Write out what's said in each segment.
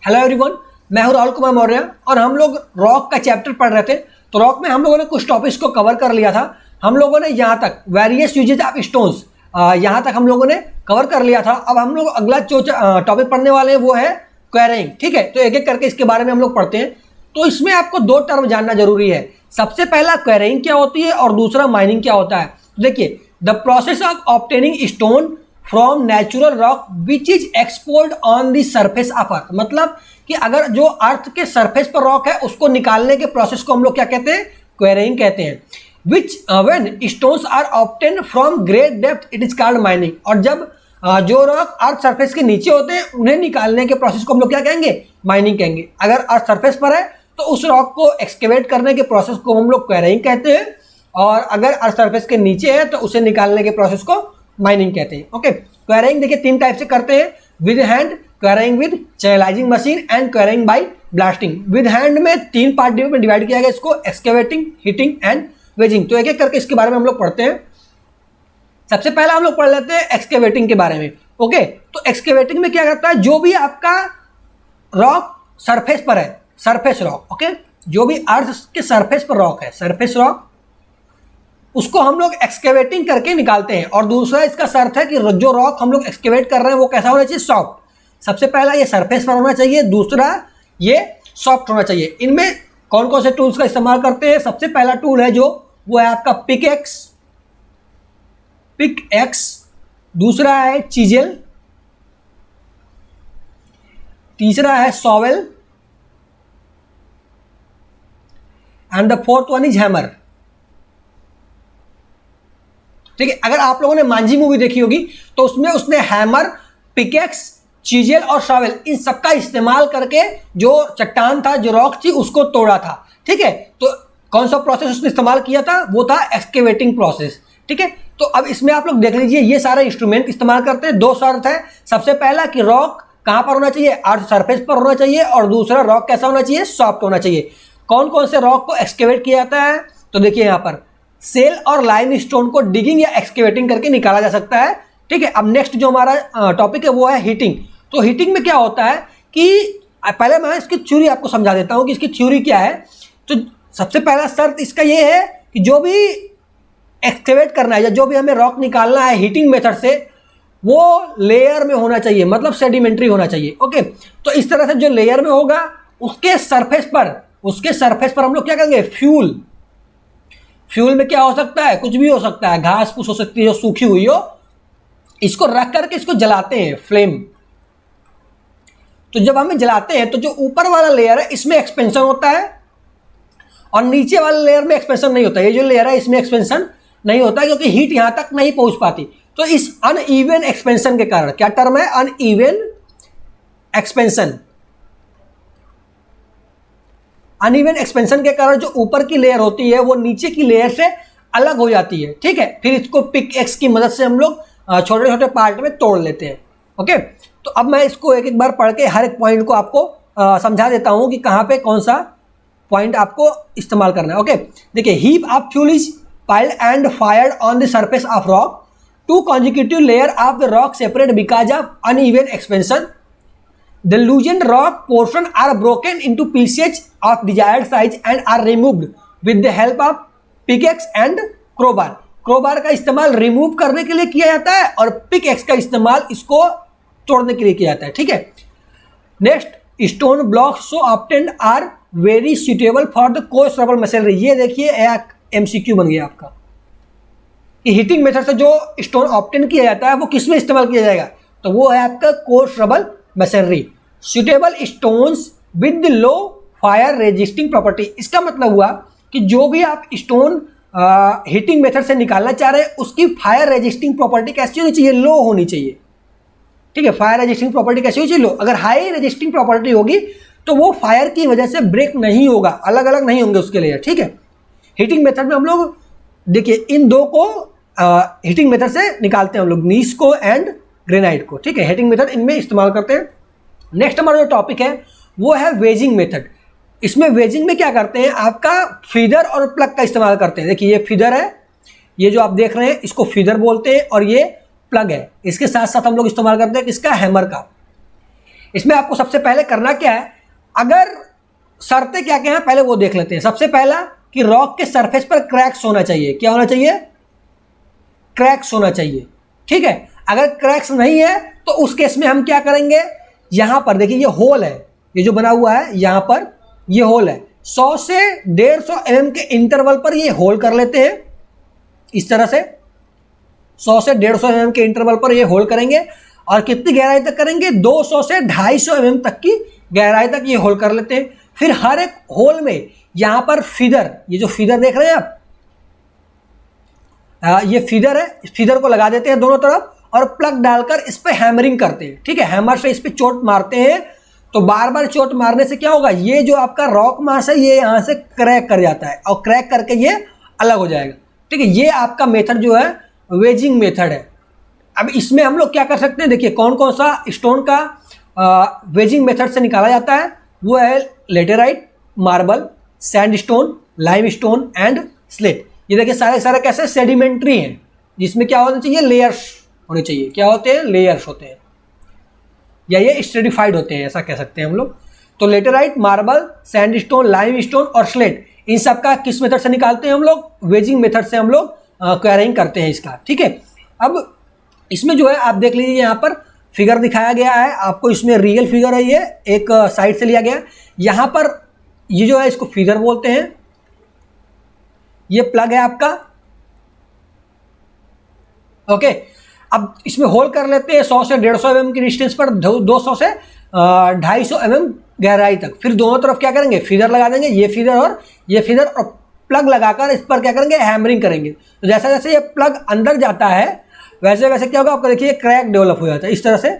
Hello everyone, मैं हूं राहुल कुमार मौर्य और हम लोग रॉक का चैप्टर पढ़ रहे थे। तो रॉक में हम लोगों ने कुछ टॉपिक्स को कवर कर लिया था। हम लोगों ने यहाँ तक वेरियस यूजेज ऑफ स्टोन्स यहाँ तक हम लोगों ने कवर कर लिया था। अब हम लोग अगला जो टॉपिक पढ़ने वाले हैं वो है क्वेरीइंग। ठीक है, तो एक एक करके इसके बारे में हम लोग पढ़ते हैं। तो इसमें आपको दो टर्म जानना जरूरी है। सबसे पहला क्वेरीइंग क्या होती है और दूसरा माइनिंग क्या होता है। देखिए, the process of obtaining stone from natural rock which is exposed on the surface of earth. मतलब कि अगर जो अर्थ के सरफेस पर रॉक है उसको निकालने के प्रोसेस को हम लोग क्या कहते हैं, क्वेरीइंग कहते हैं। Which when stones are obtain from great depth it is called mining. और जब जो रॉक अर्थ सरफेस के नीचे होते हैं उन्हें निकालने के प्रोसेस को हम लोग क्या कहेंगे, माइनिंग कहेंगे। अगर अर्थ सरफेस पर है तो उस रॉक को एक्सकेवेट करने के प्रोसेस को हम लोग क्वेरीइंग कहते हैं, और अगर अर्थ सरफेस के नीचे है तो उसे निकालने के प्रोसेस को माइनिंग कहते हैं। ओके, क्वेरीइंग देखिए तीन टाइप से करते हैं, with hand, quarrying with channelising machine and quarrying by blasting. With hand में तीन पार्ट में डिवाइड किया गया इसको, एक्सकेवेटिंग, हीटिंग एंड वेजिंग। तो एक एक करके इसके बारे में हम लोग पढ़ते हैं। सबसे पहला हम लोग पढ़ लेते हैं एक्सकेवेटिंग के बारे में। ओके, तो एक्सकेवेटिंग में क्या करता है, जो भी आपका रॉक सरफेस पर है, सरफेस रॉक, ओके, जो भी अर्थ के सरफेस पर रॉक है, सरफेस रॉक, उसको हम लोग एक्सकेवेटिंग करके निकालते हैं। और दूसरा इसका शर्त है कि जो रॉक हम लोग एक्सकेवेट कर रहे हैं वो कैसा होना चाहिए, सॉफ्ट। सबसे पहला ये सरफेस पर होना चाहिए, दूसरा ये सॉफ्ट होना चाहिए। इनमें कौन कौन से टूल्स का इस्तेमाल करते हैं, सबसे पहला टूल है जो वो है आपका पिकएक्स, दूसरा है चीजेल, तीसरा है shovel and the fourth one is hammer. ठीक है, अगर आप लोगों ने मांझी मूवी देखी होगी तो उसमें उसने हैमर, पिकेक्स, चीजेल और शॉवेल इन सबका इस्तेमाल करके जो चट्टान था, जो रॉक थी, उसको तोड़ा था। ठीक है, तो कौन सा प्रोसेस उसने इस्तेमाल किया था, वो था एक्सकेवेटिंग प्रोसेस। ठीक है, तो अब इसमें आप लोग देख लीजिए, ये सारे इंस्ट्रूमेंट इस्तेमाल करते हैं। दो शर्त है, सबसे पहला कि रॉक कहां पर होना चाहिए, अर्थ सरफेस पर होना चाहिए, और दूसरा रॉक कैसा होना चाहिए, सॉफ्ट होना चाहिए। कौन कौन से रॉक को एक्सकेवेट किया जाता है, तो देखिए यहां पर सेल और लाइम स्टोन को डिगिंग या एक्सकेवेटिंग करके निकाला जा सकता है। ठीक है, अब नेक्स्ट जो हमारा टॉपिक है वो है हीटिंग। तो हीटिंग में क्या होता है कि पहले मैं इसकी थ्योरी आपको समझा देता हूं कि इसकी थ्योरी क्या है। तो सबसे पहला शर्त इसका ये है कि जो भी एक्सकेवेट करना है या जो भी हमें रॉक निकालना है हीटिंग मेथड से, वो लेयर में होना चाहिए, मतलब सेडिमेंट्री होना चाहिए। ओके, तो इस तरह से जो लेयर में होगा उसके सरफेस पर हम लोग क्या करेंगे, फ्यूल में क्या हो सकता है, कुछ भी हो सकता है, घास फूस हो सकती है जो सूखी हुई हो, इसको रख करके इसको जलाते हैं, फ्लेम। तो जब हमें जलाते हैं तो जो ऊपर वाला लेयर है इसमें एक्सपेंशन होता है और नीचे वाले लेयर में एक्सपेंशन नहीं होता। ये जो लेयर है इसमें एक्सपेंशन नहीं होता क्योंकि हीट यहां तक नहीं पहुंच पाती। तो इस अनइवन एक्सपेंशन के कारण, क्या टर्म है, अनइवन एक्सपेंशन। अनइवन एक्सपेंशन के कारण जो ऊपर की लेयर होती है वो नीचे की लेयर से अलग हो जाती है। ठीक है, फिर इसको पिक एक्स की मदद से हम लोग छोटे छोटे पार्ट में तोड़ लेते हैं। ओके, तो अब मैं इसको एक एक बार पढ़ के हर एक पॉइंट को आपको समझा देता हूं कि कहां पे कौन सा पॉइंट आपको इस्तेमाल करना है। ओके, देखिए, heap of fuel is piled and fired on the surface of rock, two consecutive layer of the rock separate because of uneven expansion. The loosened rock portion are broken into pieces of desired size and are removed with the help of pickaxe and crowbar. crowbar का इस्तेमाल remove करने के लिए किया जाता है और पिकएक्स का इस्तेमाल इसको तोड़ने के लिए किया जाता है। ठीक है, next, stone blocks so obtained are very suitable for the coarse rubble machinery. ये देखिए एक एमसीक्यू बन गया आपका कि हीटिंग मेथड से जो स्टोन ऑब्टेन किया जाता है वो किस में इस्तेमाल किया जाएगा, तो वो है आपका coarse rubble machinery. Suitable stones with low fire resisting property. इसका मतलब हुआ कि जो भी आप स्टोन हीटिंग मेथड से निकालना चाह रहे हैं उसकी फायर रेजिस्टिंग प्रॉपर्टी कैसी होनी चाहिए, लो होनी चाहिए। ठीक है, फायर रेजिस्टिंग प्रॉपर्टी कैसी होनी चाहिए, लो। अगर हाई रेजिस्टिंग प्रॉपर्टी होगी तो वो फायर की वजह से ब्रेक नहीं होगा, अलग अलग नहीं होंगे उसके लिए। ठीक है, हीटिंग मेथड में हम लोग देखिए इन दो को हीटिंग मेथड से निकालते हैं हम लोग, नीस को एंड ग्रेनाइट को। ठीक है, हीटिंग मेथड इनमें इस्तेमाल करते हैं। नेक्स्ट हमारा जो टॉपिक है वो है वेजिंग मेथड। इसमें वेजिंग में क्या करते हैं, आपका फीडर और प्लग का इस्तेमाल करते हैं। देखिए, ये फीडर है, ये जो आप देख रहे हैं इसको फीडर बोलते हैं, और ये प्लग है। इसके साथ साथ हम लोग इस्तेमाल करते हैं किसका, हैमर का। इसमें आपको सबसे पहले करना क्या है, अगर शर्तें क्या क्या हैं पहले वो देख लेते हैं। सबसे पहला कि रॉक के सरफेस पर क्रैक्स होना चाहिए। क्या होना चाहिए? क्रैक्स होना चाहिए। ठीक है, अगर क्रैक्स नहीं है तो उस केस में हम क्या करेंगे, यहां पर देखिए ये होल है, ये जो बना हुआ है यहां पर ये होल है, 100 से 150 mm के इंटरवल पर ये होल कर लेते हैं। इस तरह से 100 से 150 mm के इंटरवल पर ये होल करेंगे और कितनी गहराई तक करेंगे, 200 से 250 mm तक की गहराई तक ये होल कर लेते हैं। फिर हर एक होल में यहां पर फीडर, ये जो फीडर देख रहे हैं आप, ये फीडर है, इस फीडर को लगा देते हैं दोनों तरफ और प्लग डालकर इस पे हैमरिंग करते हैं। ठीक है, हैमर से इस पे चोट मारते हैं, तो बार बार चोट मारने से क्या होगा, ये जो आपका रॉक मास है ये यहां से क्रैक कर जाता है और क्रैक करके ये अलग हो जाएगा। ठीक है, ये आपका मेथड जो है वेजिंग मेथड है। अब इसमें हम लोग क्या कर सकते हैं, देखिए कौन कौन सा स्टोन का वेजिंग मेथड से निकाला जाता है, वो है laterite, marble, sandstone, limestone and slate. ये देखिए सारे सारे कैसे सेडिमेंट्री हैं, जिसमें क्या होना चाहिए, लेयर्स होने चाहिए। क्या होते हैं, लेयर्स होते हैं, या ये स्ट्रेटिफाइड होते हैं, ऐसा कह सकते हैं हम लोग। तो लेटेराइट, मार्बल, सैंडस्टोन, लाइमस्टोन और स्लेट, इन सब का किस मेथड से निकालते हैं हम लोग, वेजिंग मेथड से हम लोग क्वेरिंग करते हैं इसका। ठीक है, अब इसमें जो है आप देख लीजिए यहाँ पर फिगर दिखाया गया है आपको, इसमें रियल फिगर है, ये एक साइड से लिया गया है। यहाँ पर ये जो है इसको फिगर बोलते हैं, ये प्लग है आपका। ओके, अब इसमें होल कर लेते हैं 100 से 150 mm की डिस्टेंस पर, 200 से 250 mm गहराई तक। फिर दोनों तरफ क्या करेंगे, फीडर लगा देंगे, ये फीडर और ये फीडर, और प्लग लगाकर इस पर क्या करेंगे, हैमरिंग करेंगे। तो जैसे जैसे ये प्लग अंदर जाता है वैसे वैसे क्या होगा, आपको देखिए क्रैक डेवलप हो जाता है। इस तरह से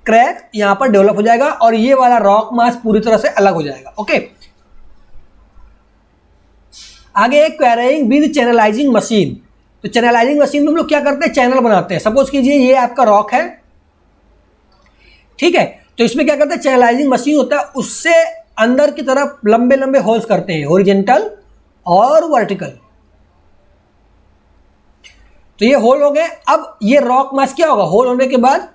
क्रैक यहाँ पर डेवलप हो जाएगा और ये वाला रॉक मास पूरी तरह से अलग हो जाएगा। ओके, आगे क्वेरिंग विद चैनलाइजिंग मशीन। तो चैनलाइजिंग मशीन में हम लोग क्या करते हैं, चैनल बनाते हैं। सपोज कीजिए ये आपका रॉक है, ठीक है, तो इसमें क्या करते हैं, चैनलाइजिंग मशीन होता है, उससे अंदर की तरफ लंबे लंबे होल्स करते हैं, हॉरिजॉन्टल और वर्टिकल। तो ये होल हो गए। अब ये रॉक मास क्या होगा, होल होने के बाद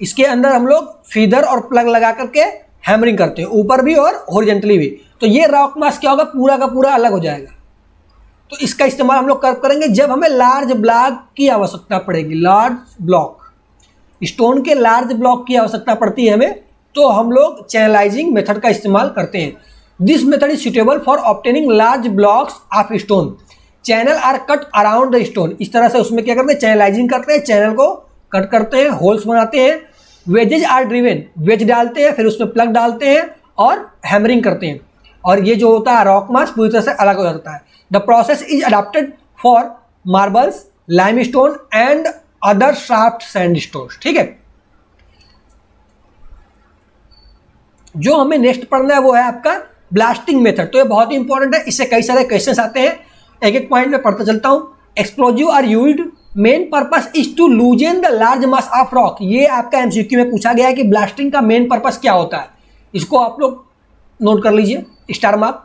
इसके अंदर हम लोग फीडर और प्लग लगा करके हैमरिंग करते हैं, ऊपर भी और हॉरिजॉन्टली भी। तो ये रॉक मास क्या होगा, पूरा का पूरा अलग हो जाएगा। तो इसका इस्तेमाल हम लोग कब करेंगे, जब हमें लार्ज ब्लॉक की आवश्यकता पड़ेगी, लार्ज ब्लॉक, स्टोन के लार्ज ब्लॉक की आवश्यकता पड़ती है हमें, तो हम लोग चैनलाइजिंग मेथड का इस्तेमाल करते हैं। This method is suitable for obtaining large blocks of stone, channel are cut around the stone. इस तरह से उसमें क्या करते हैं, चैनलाइजिंग करते हैं, चैनल को कट करते हैं, होल्स बनाते हैं। वेजेज आर ड्रिवेन, वेज डालते हैं, फिर उसमें प्लग डालते हैं और हैमरिंग करते हैं, और ये जो होता है रॉक मास पूरी तरह से अलग हो जाता है। The process is adopted for marbles, limestone and other soft sandstone. ठीक है, जो हमें नेक्स्ट पढ़ना है वो है आपका ब्लास्टिंग मेथड। तो ये बहुत ही इंपॉर्टेंट है, इससे कई सारे क्वेश्चंस आते हैं, एक एक पॉइंट में पढ़ता चलता हूं। Explosive are used, main purpose is to loosen the large mass of rock. ये आपका एमसीक्यू में पूछा गया है कि ब्लास्टिंग का मेन पर्पस क्या होता है, इसको आप लोग नोट कर लीजिए, star mark.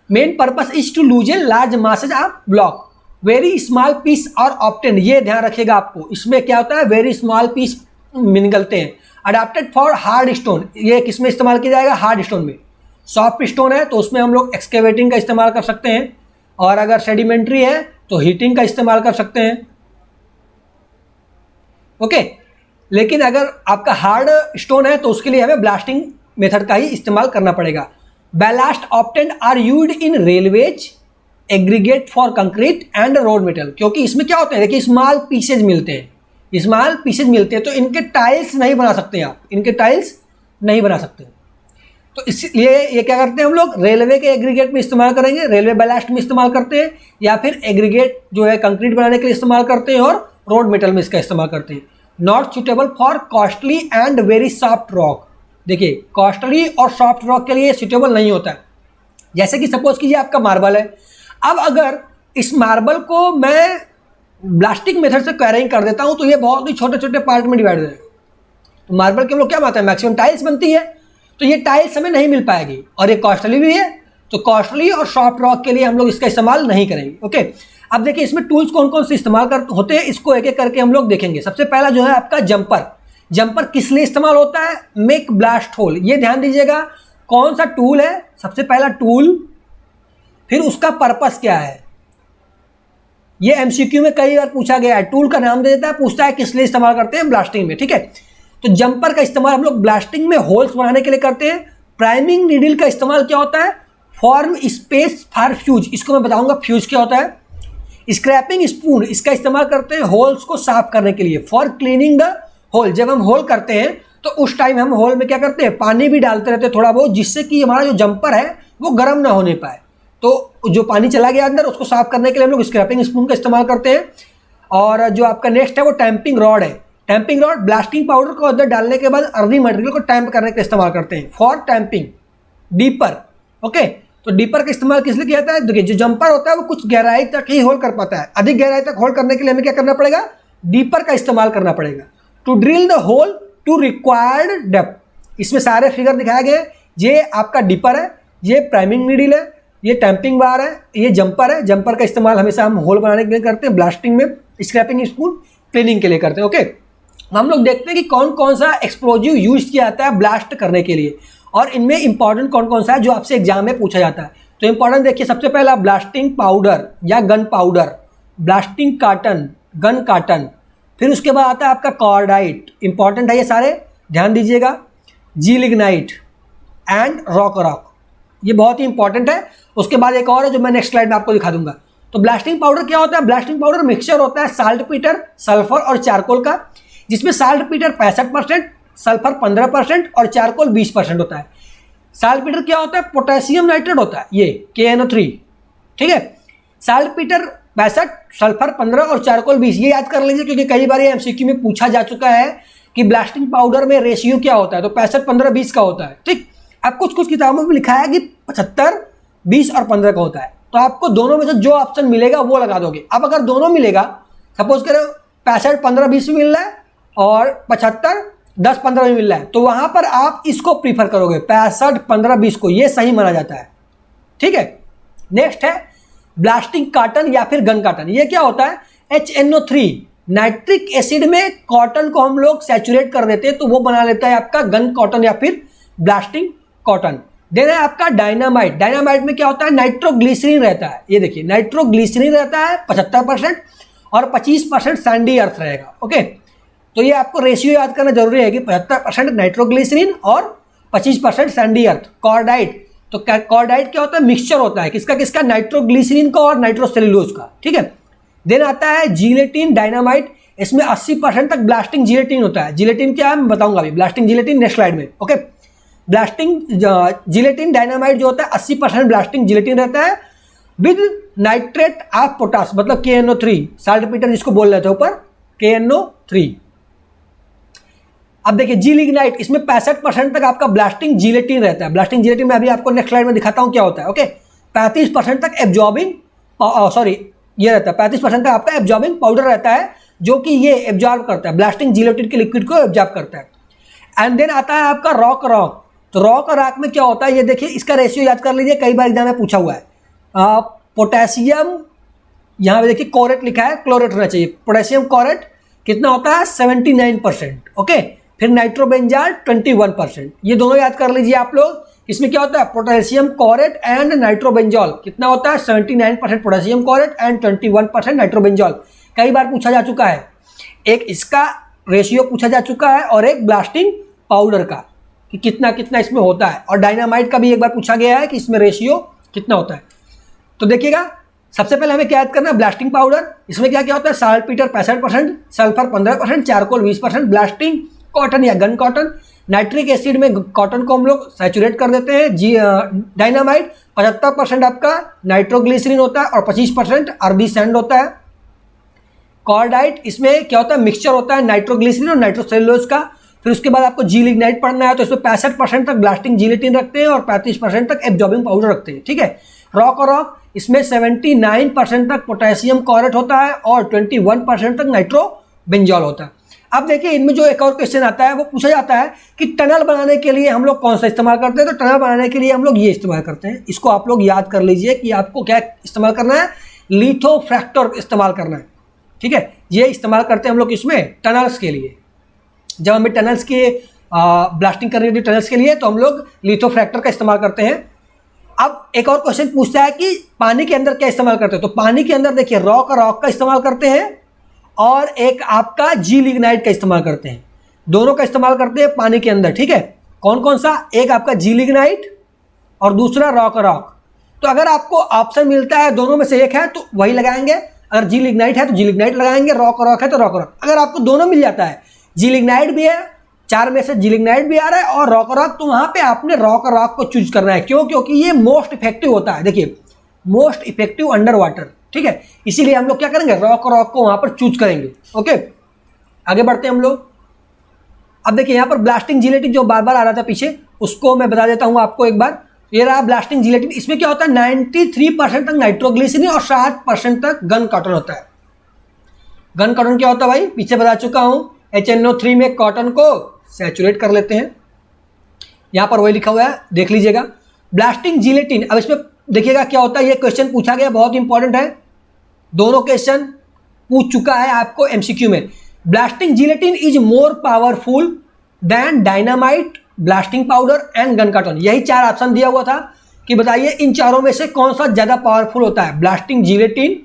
Main purpose is to loosen large masses of block, very small piece और ऑप्टेन, ये ध्यान रखिएगा आपको, इसमें क्या होता है, वेरी स्मॉल पीस निकलते हैं। अडॉप्टेड फॉर हार्ड स्टोन, ये किस में इस्तेमाल किया जाएगा, हार्ड स्टोन में। सॉफ्ट स्टोन है तो उसमें हम लोग एक्सकेवेटिंग का इस्तेमाल कर सकते हैं, और अगर सेडिमेंट्री है तो हीटिंग का इस्तेमाल कर सकते हैं। ओके, लेकिन अगर आपका हार्ड स्टोन है तो उसके लिए हमें ब्लास्टिंग मेथड का ही इस्तेमाल करना पड़ेगा। Ballast obtained are used in railways, aggregate for concrete and road metal, क्योंकि इसमें क्या होते हैं, देखिए स्मॉल पीसेज मिलते हैं, स्मॉल पीसेज मिलते हैं, तो इनके टाइल्स नहीं बना सकते आप, इनके टाइल्स नहीं बना सकते। तो इसलिए ये क्या करते हैं हम लोग, रेलवे के एग्रीगेट में इस्तेमाल करेंगे, रेलवे बैलास्ट में इस्तेमाल करते हैं, या फिर एग्रीगेट जो है कंक्रीट बनाने के लिए इस्तेमाल करते हैं, और रोड मेटल में इसका इस्तेमाल करते हैं। Not suitable for costly and very soft rock, देखिए कॉस्टली और सॉफ्ट रॉक के लिए सुटेबल नहीं होता है। जैसे कि सपोज कीजिए आपका मार्बल है, अब अगर इस मार्बल को मैं ब्लास्टिंग मेथड से क्वेरिंग कर देता हूं तो ये बहुत ही छोटे छोटे पार्ट में डिवाइड हो जाएगा। तो मार्बल के हम लोग क्या बनाते हैं, मैक्सिमम टाइल्स बनती है, तो ये टाइल्स हमें नहीं मिल पाएगी, और ये कॉस्टली भी है, तो कॉस्टली और सॉफ्ट रॉक के लिए हम लोग इसका इस्तेमाल नहीं करेंगे। ओके, अब देखिए इसमें टूल्स कौन कौन से इस्तेमाल होते हैं, इसको एक एक करके हम लोग देखेंगे। सबसे पहला जो है आपका जंपर, जंपर किस लिए इस्तेमाल होता है? Make blast hole. ये ध्यान दीजिएगा कौन सा टूल है, सबसे पहला टूल, फिर उसका पर्पस क्या है। ये एमसीक्यू में कई बार पूछा गया है, टूल का नाम दे देता है, पूछता है किस लिए इस्तेमाल करते हैं ब्लास्टिंग में, ठीक है। तो जंपर का इस्तेमाल हम लोग ब्लास्टिंग में होल्स बनाने के लिए करते हैं। प्राइमिंग नीडल का इस्तेमाल क्या होता है? फॉर्म स्पेस फॉर फ्यूज, इसको मैं बताऊंगा फ्यूज क्या होता है। स्क्रैपिंग स्पून, इसका इस्तेमाल करते हैं होल्स को साफ करने के लिए। फॉर क्लीनिंग द होल, जब हम होल करते हैं तो उस टाइम हम होल में क्या करते हैं? पानी भी डालते रहते हैं थोड़ा बहुत, जिससे कि हमारा जो जंपर है वो गर्म ना होने पाए। तो जो पानी चला गया अंदर उसको साफ करने के लिए हम लोग स्क्रैपिंग स्पून का इस्तेमाल करते हैं। और जो आपका नेक्स्ट है वो टैंपिंग रॉड है। टैंपिंग रॉड ब्लास्टिंग पाउडर को अंदर डालने के बाद अर्निंग मटेरियल को टैंप करने का इस्तेमाल करते हैं। For tamping deeper, okay. तो डीपर का इस्तेमाल किस लिए किया जाता है? देखिए जो जंपर होता है वो कुछ गहराई तक ही होल कर पाता है, अधिक गहराई तक होल करने के लिए हमें क्या करना पड़ेगा? डीपर का इस्तेमाल करना पड़ेगा। To drill the hole to required depth, इसमें सारे फिगर दिखाए गए। ये आपका डीपर है, ये प्राइमिंग नीडल है, ये टैंपिंग बार है, ये जंपर है। जंपर का इस्तेमाल हमेशा हम होल बनाने के लिए करते हैं, ब्लास्टिंग में, स्क्रैपिंग स्पून क्लीनिंग के लिए करते हैं, ओके। हम लोग देखते हैं कि कौन कौन सा एक्सप्लोजिव यूज किया जाता है ब्लास्ट करने के लिए, और इनमें इंपॉर्टेंट कौन कौन सा है जो आपसे एग्जाम में पूछा जाता है। तो इंपॉर्टेंट देखिए, सबसे पहला ब्लास्टिंग पाउडर या gun powder, blasting carton, gun carton, फिर उसके बाद आता है आपका कॉर्डाइट, इंपॉर्टेंट है ये सारे, ध्यान दीजिएगा। जी लिग्नाइट एंड रॉक, ये बहुत ही इंपॉर्टेंट है। उसके बाद एक और है जो मैं नेक्स्ट स्लाइड में आपको दिखा दूंगा। तो ब्लास्टिंग पाउडर क्या होता है? ब्लास्टिंग पाउडर मिक्सचर होता है साल्ट पीटर, सल्फर और चारकोल का, जिसमें साल्ट पीटर 65%, सल्फर 15% और चारकोल 20% होता है। साल्ट पीटर क्या होता है? पोटेशियम नाइट्रेट होता है, ये KNO3, ठीक है। साल्ट पीटर 65, सल्फर 15 और चारकोल 20, ये याद कर लीजिए क्योंकि कई बार ये एमसीक्यू में पूछा जा चुका है कि ब्लास्टिंग पाउडर में रेशियो क्या होता है। तो 65, 15, 20 का होता है, ठीक। अब कुछ कुछ किताबों में लिखा है कि 75, 20 और 15 का होता है। तो आपको दोनों में से जो ऑप्शन मिलेगा वो लगा दोगे। अब अगर दोनों मिलेगा, सपोज करो 65, 15, 20 में मिल रहा है और 75, 10, 15 में मिल रहा है, तो वहां पर आप इसको प्रीफर करोगे, 65, 15, 20 को, ये सही माना जाता है, ठीक है। नेक्स्ट है ब्लास्टिंग कार्टन या फिर गन कार्टन। ये क्या होता है? HNO3 नाइट्रिक एसिड में कॉटन को हम लोग सैचुरेट कर देते हैं, तो वो बना लेता है आपका गन कॉटन या फिर ब्लास्टिंग कॉटन। देन है आपका डायनामाइट। डायनामाइट में क्या होता है? नाइट्रोग्लिसरीन रहता है। ये देखिए नाइट्रोग्लिसरीन रहता है 75% और 25% सैंडी अर्थ रहेगा, ओके। तो ये आपको रेशियो याद करना जरूरी है कि 75% नाइट्रोग्लिसरीन और 25% सैंडी अर्थ। कॉर्डाइट, तो कॉर्डाइट क्या होता है? मिक्सचर होता है किसका किसका? नाइट्रोग्लिसरीन का और नाइट्रोसेल्यूलोज का, ठीक है। देन आता है जिलेटिन डायनामाइट, इसमें 80% तक ब्लास्टिंग जिलेटिन होता है। जिलेटिन क्या है मैं बताऊंगा अभी, ब्लास्टिंग जिलेटिन नेक्स्ट स्लाइड में, ओके। ब्लास्टिंग जिलेटिन डायनामाइट जो होता है 80% ब्लास्टिंग जिलेटिन रहता है विद नाइट्रेट ऑफ पोटास, मतलब KNO3, साल्ट पीटर जिसको बोल रहे थे ऊपर, KNO3। अब देखिए जी लिग्नाइट, इसमें 65% तक आपका ब्लास्टिंग जिलेटिन रहता है। ब्लास्टिंग जिलेटिन में अभी आपको नेक्स्ट स्लाइड में दिखाता हूं क्या होता है, ओके। 35% तक एब्जॉर्बिंग, सॉरी ये रहता है 35% तक आपका एब्जॉर्बिंग पाउडर रहता है, जो कि ये एब्जॉर्ब करता है, ब्लास्टिंग जिलेटिन के लिक्विड को एब्जॉर्ब करता है। एंड देन आता है आपका रॉक। तो रॉक और रॉक में क्या होता है? ये देखिए इसका रेशियो याद कर लीजिए, कई बार एग्जाम में पूछा हुआ है। पोटेशियम, यहाँ पे देखिए क्लोरेट लिखा है, क्लोरेट होना चाहिए। पोटेशियम क्लोरेट कितना होता है? 79%, ओके। फिर नाइट्रोबेंजाल 21%, ये दोनों याद कर लीजिए आप लोग। इसमें क्या होता है? पोटेशियम क्लोरेट एंड नाइट्रोबेंजॉल कितना होता है? 79% पोटेशियम क्लोरेट एंड 21% नाइट्रोबेंजॉल। कई बार पूछा जा चुका है, एक इसका रेशियो पूछा जा चुका है और एक ब्लास्टिंग पाउडर का कि कितना कितना इसमें होता है, और डायनामाइट का भी एक बार पूछा गया है कि इसमें रेशियो कितना होता है। तो देखिएगा सबसे पहले हमें क्या याद करना है? ब्लास्टिंग पाउडर, इसमें क्या क्या होता है? Salt Peter 65%, sulphur 15%, charcoal 20%, blasting cotton या गन कॉटन, नाइट्रिक एसिड में कॉटन को हम लोग सैचुरेट कर देते हैं। जी डायनामाइट 75% आपका नाइट्रोग्लिसरीन होता है और 25% आरबी सैंड होता है। कॉर्डाइट, इसमें क्या होता है? मिक्सचर होता है नाइट्रोग्लिसरीन और नाइट्रोसेल्यूलोज का। फिर उसके बाद आपको जी लिग्नाइट पढ़ना है, तो इसमें 65% तक ब्लास्टिंग जिलेटिन रखते हैं और 35% तक एब्जॉर्बिंग पाउडर रखते हैं, ठीक है। रॉक और रॉक, इसमें 79% तक पोटेशियम क्लोरेट होता है और 21% तक नाइट्रोबेंजॉल होता है। अब देखिए इनमें जो एक और क्वेश्चन आता है वो पूछा जाता है कि टनल बनाने के लिए हम लोग कौन सा इस्तेमाल करते हैं? तो टनल बनाने के लिए हम लोग ये इस्तेमाल करते हैं। इसको आप लोग याद कर लीजिए कि आपको क्या इस्तेमाल करना है? लिथोफ्रैक्टर इस्तेमाल करना है, ठीक है। ये इस्तेमाल करते हैं हम लोग इसमें टनल्स के लिए। जब हमें टनल्स की ब्लास्टिंग करनी होती है टनल्स के लिए, तो हम लोग लिथोफ्रैक्टर का इस्तेमाल करते हैं। अब एक और क्वेश्चन पूछता है कि पानी के अंदर क्या इस्तेमाल करते हैं, तो पानी के अंदर देखिए रॉक का इस्तेमाल करते हैं और एक आपका जी लिग्नाइट का इस्तेमाल करते हैं, दोनों का इस्तेमाल करते हैं पानी के अंदर, ठीक है। कौन कौन सा, एक आपका जी लिग्नाइट और दूसरा रॉक। तो अगर आपको ऑप्शन मिलता है दोनों में से एक है तो वही लगाएंगे, अगर जी लिग्नाइट है तो जी लिग्नाइट लगाएंगे, रॉक है तो रॉक। अगर आपको दोनों मिल जाता है, जी लिग्नाइट भी है, 4 में से जी लिग्नाइट भी आ रहा है और रॉक, तो वहां पे आपने रॉक को चूज करना है। क्यों? क्योंकि ये मोस्ट इफेक्टिव होता है, देखिए मोस्ट इफेक्टिव अंडर वाटर, ठीक है। इसीलिए हम लोग क्या करेंगे, रॉक को वहां पर चूज करेंगे। ओके, आगे बढ़ते हैं हम लोग। अब देखिए यहाँ पर ब्लास्टिंग जिलेटिन जो बार बार आ रहा था पीछे, उसको मैं बता देता हूँ आपको एक बार। ये रहा ब्लास्टिंग जिलेटिन। इसमें क्या होता है, 93% तक नाइट्रोग्लिसरीन और 60% तक गन कॉटन होता है। गन कॉटन क्या होता है भाई, पीछे बता चुका हूँ, HNO3 में कॉटन को सैचुरेट कर लेते हैं, यहाँ पर वही लिखा हुआ है, देख लीजिएगा। ब्लास्टिंग जिलेटिन, अब इसमें देखिएगा क्या होता है, ये क्वेश्चन पूछा गया, बहुत इंपॉर्टेंट है, दोनों क्वेश्चन पूछ चुका है आपको MCQ में। Blasting gelatin is more powerful than dynamite, blasting powder and gun cotton. यही 4 ऑप्शन दिया हुआ था कि बताइए इन चारों में से कौन सा ज़्यादा पावरफुल होता है, blasting gelatin,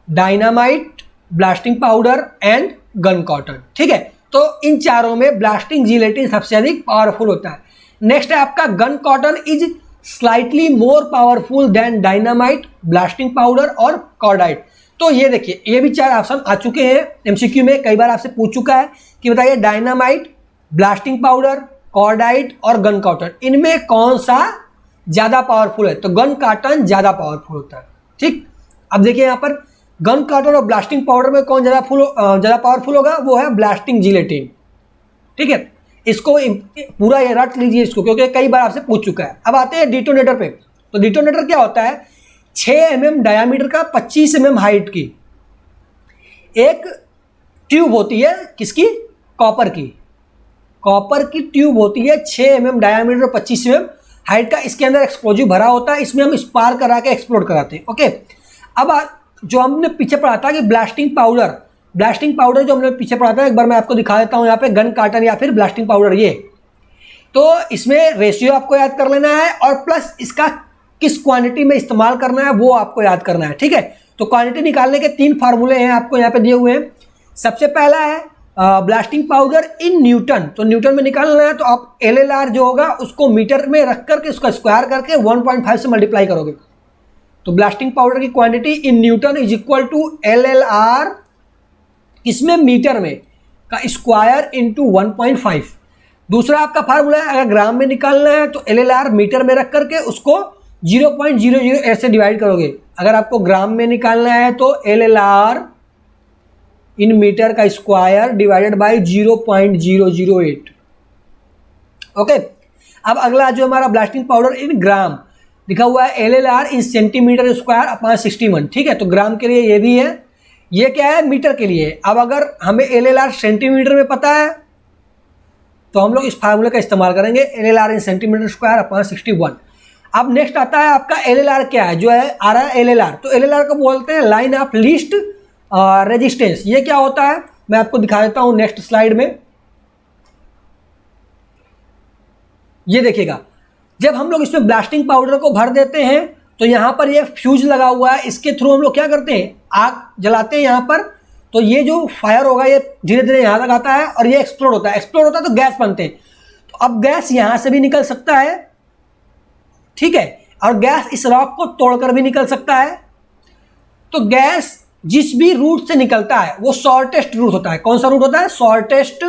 dynamite, blasting powder and gun cotton, ठीक है। तो इन चारों में ब्लास्टिंग जिलेटिन सबसे अधिक पावरफुल होता है। नेक्स्ट है आपका gun cotton is slightly more powerful than dynamite, blasting powder और कॉर्डाइट। तो ये देखिए ये भी 4 ऑप्शन आ चुके हैं MCQ में, कई बार आपसे पूछ चुका है कि बताइए डायनामाइट, ब्लास्टिंग पाउडर, कॉर्डाइट और गन कॉटन, इनमें कौन सा ज़्यादा पावरफुल है, तो गन कॉटन ज़्यादा पावरफुल होता है, ठीक। अब देखिए यहाँ पर गन कॉटन और ब्लास्टिंग पाउडर में कौन ज़्यादा पावरफुल होगा, वो है ब्लास्टिंग जिलेटिन, ठीक है। इसको पूरा ये रट लीजिए इसको, क्योंकि कई बार आपसे पूछ चुका है। अब आते हैं डिटोनेटर पे। तो डिटोनेटर क्या होता है, 6 mm डायामीटर का 25 mm हाइट की एक ट्यूब होती है, किसकी, कॉपर की ट्यूब होती है, 6 mm डायामीटर 25 mm हाइट का। इसके अंदर एक्सप्लोजिव भरा होता है, इसमें हम स्पार्क करा के एक्सप्लोड कराते हैं। ओके, अब जो हमने पीछे पढ़ा था कि ब्लास्टिंग पाउडर जो हमने पीछे पढ़ा था, एक बार मैं आपको दिखा देता हूँ यहाँ पे, गन कॉटन या फिर ब्लास्टिंग पाउडर, ये तो इसमें रेशियो आपको याद कर लेना है और प्लस इसका किस क्वांटिटी में इस्तेमाल करना है वो आपको याद करना है, ठीक है। तो क्वांटिटी निकालने के 3 फार्मूले हैं आपको यहाँ पे दिए हुए हैं। सबसे पहला है ब्लास्टिंग पाउडर इन न्यूटन, तो न्यूटन में निकालना है, तो आप LLR जो होगा उसको मीटर में रख करके उसका स्क्वायर करके 1.5 से मल्टीप्लाई करोगे, तो ब्लास्टिंग पाउडर की quantity in newton is equal to LLR, किसमें, मीटर में, का स्क्वायर इंटू 1.5। दूसरा आपका फार्मूला है, अगर ग्राम में निकालना है तो LLR मीटर में रख करके उसको 0.008 से डिवाइड करोगे। अगर आपको ग्राम में निकालना है तो LLR इन मीटर का स्क्वायर डिवाइडेड बाय 0.008। ओके, अब अगला जो हमारा ब्लास्टिंग पाउडर इन ग्राम लिखा हुआ है, LLR इन सेंटीमीटर स्क्वायर अपॉन 61, ठीक है। तो ग्राम के लिए ये भी है, ये क्या है, मीटर के लिए। अब अगर हमें LLR सेंटीमीटर में पता है तो हम लोग इस फार्मूले का इस्तेमाल करेंगे, LLR इन सेंटीमीटर स्क्वायर अपॉन 61। अब नेक्स्ट आता है आपका LLR क्या है, जो है आ रहा है LLR, तो LLR को बोलते हैं लाइन ऑफ लीस्ट रेजिस्टेंस। ये क्या होता है मैं आपको दिखा देता हूं नेक्स्ट स्लाइड में। ये देखिएगा, जब हम लोग इसमें ब्लास्टिंग पाउडर को भर देते हैं तो यहाँ पर ये फ्यूज लगा हुआ है, इसके थ्रू हम लोग क्या करते हैं, आग जलाते हैं यहाँ पर, तो ये जो फायर होगा ये धीरे धीरे यहाँ तक आता है और ये एक्सप्लोड होता है तो गैस बनते हैं। तो अब गैस यहाँ से भी निकल सकता है, ठीक है, और गैस इस रॉक को तोड़कर भी निकल सकता है। तो गैस जिस भी रूट से निकलता है वो शॉर्टेस्ट रूट होता है। कौन सा रूट होता है, शॉर्टेस्ट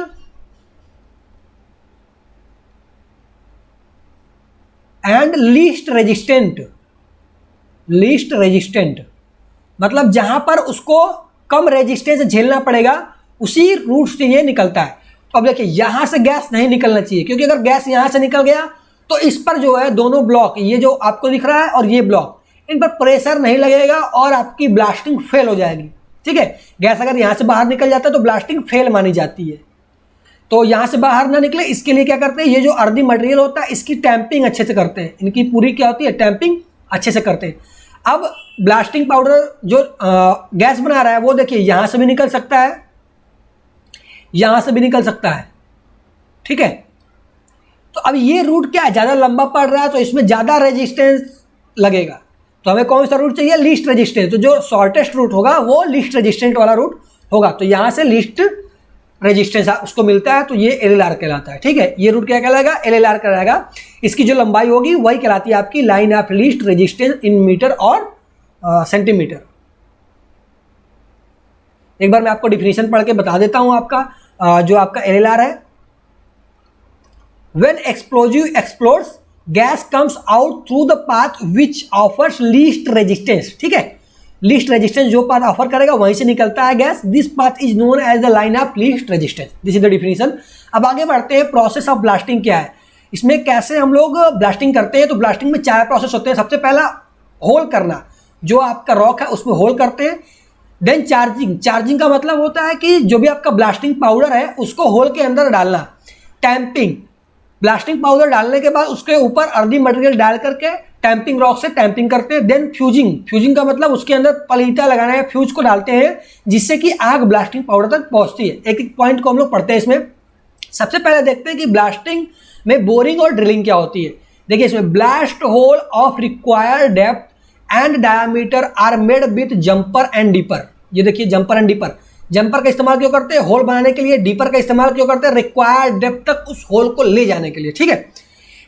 एंड लीस्ट रेजिस्टेंट, मतलब जहां पर उसको कम रेजिस्टेंस झेलना पड़ेगा उसी रूट से ये निकलता है। तो अब देखिए यहां से गैस नहीं निकलना चाहिए, क्योंकि अगर गैस यहां से निकल गया तो इस पर जो है दोनों ब्लॉक, ये जो आपको दिख रहा है और ये ब्लॉक, इन पर प्रेशर नहीं लगेगा और आपकी ब्लास्टिंग फेल हो जाएगी, ठीक है। गैस अगर यहाँ से बाहर निकल जाता है तो ब्लास्टिंग फेल मानी जाती है। तो यहाँ से बाहर ना निकले इसके लिए क्या करते हैं, ये जो अर्दी मटेरियल होता है इसकी टैंपिंग अच्छे से करते हैं, इनकी पूरी क्या होती है, टैंपिंग अच्छे से करते हैं। अब ब्लास्टिंग पाउडर जो गैस बना रहा है वो देखिए यहाँ से भी निकल सकता है, यहाँ से भी निकल सकता है, ठीक है। तो अब ये रूट क्या है, ज़्यादा लंबा पड़ रहा है तो इसमें ज़्यादा रेजिस्टेंस लगेगा, तो हमें कौन सा रूट चाहिए, लीस्ट रेजिस्टेंस। तो जो शॉर्टेस्ट रूट होगा वो लीस्ट रेजिस्टेंट वाला रूट होगा, तो यहाँ से लीस्ट रेजिस्टेंस उसको मिलता है, तो ये LLR कहलाता है, ठीक है। ये रूट क्या कहलाएगा, LLR कहलाएगा। इसकी जो लंबाई होगी वही कहलाती है आपकी line of least resistance in meter और सेंटीमीटर। एक बार मैं आपको डिफिनीशन पढ़ के बता देता हूं आपका जो आपका LLR है। When explosive explodes, gas comes out through the path which offers least resistance, ठीक है। लीस्ट रेजिस्टेंस जो पाथ ऑफर करेगा वहीं से निकलता है gas. This path is known as the line of least resistance, this is the definition. अब आगे बढ़ते हैं, प्रोसेस ऑफ ब्लास्टिंग क्या है, इसमें कैसे हम लोग ब्लास्टिंग करते हैं। तो ब्लास्टिंग में 4 प्रोसेस होते हैं। सबसे पहला होल करना, जो आपका रॉक है उसमें होल करते हैं। देन चार्जिंग, चार्जिंग का मतलब होता है कि जो भी आपका ब्लास्टिंग पाउडर है उसको होल के अंदर डालना। टैंपिंग, ब्लास्टिंग पाउडर डालने के बाद उसके ऊपर अर्दी मटेरियल डाल करके टैंपिंग रॉक से टैंपिंग करते हैं। देन फ्यूजिंग, फ्यूजिंग का मतलब उसके अंदर पलीता लगाना है, फ्यूज को डालते हैं जिससे कि आग ब्लास्टिंग पाउडर तक पहुंचती है। एक एक पॉइंट को हम लोग पढ़ते हैं इसमें। सबसे पहले देखते हैं कि ब्लास्टिंग में बोरिंग और ड्रिलिंग क्या होती है। देखिए इसमें blast hole of required depth and diameter are made with jumper and deeper. ये देखिए जंपर एंड डीपर, जंपर का इस्तेमाल क्यों करते हैं, होल बनाने के लिए। डीपर का इस्तेमाल क्यों करते हैं, रिक्वायर्ड डेप्थ तक उस होल को ले जाने के लिए, ठीक है।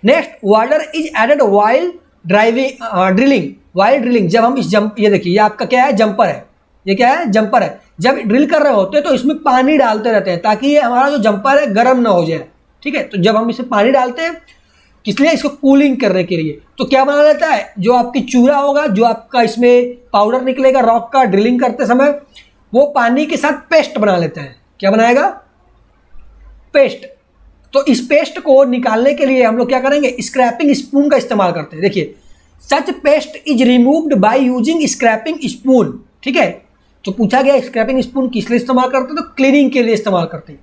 Next, water is added while drilling, while drilling. जब हम इस ये देखिए ये आपका क्या है, जंपर है। ये क्या है, जंपर है। जब ड्रिल कर रहे होते हैं तो इसमें पानी डालते रहते हैं ताकि ये हमारा जो जंपर है गर्म ना हो जाए, ठीक है। तो जब हम इसमें पानी डालते हैं किस लिए, इसको कूलिंग करने के लिए। तो क्या बना लेता है, जो आपकी चूरा होगा, जो आपका इसमें पाउडर निकलेगा रॉक का ड्रिलिंग करते समय, वो पानी के साथ पेस्ट बना लेता है। क्या बनाएगा, पेस्ट। तो इस पेस्ट को निकालने के लिए हम लोग क्या करेंगे, स्क्रैपिंग स्पून का इस्तेमाल करते हैं। देखिए such paste is removed by using scraping spoon, ठीक है। तो पूछा गया स्क्रैपिंग स्पून किस लिए इस्तेमाल करते हैं, तो क्लीनिंग के लिए इस्तेमाल करते हैं।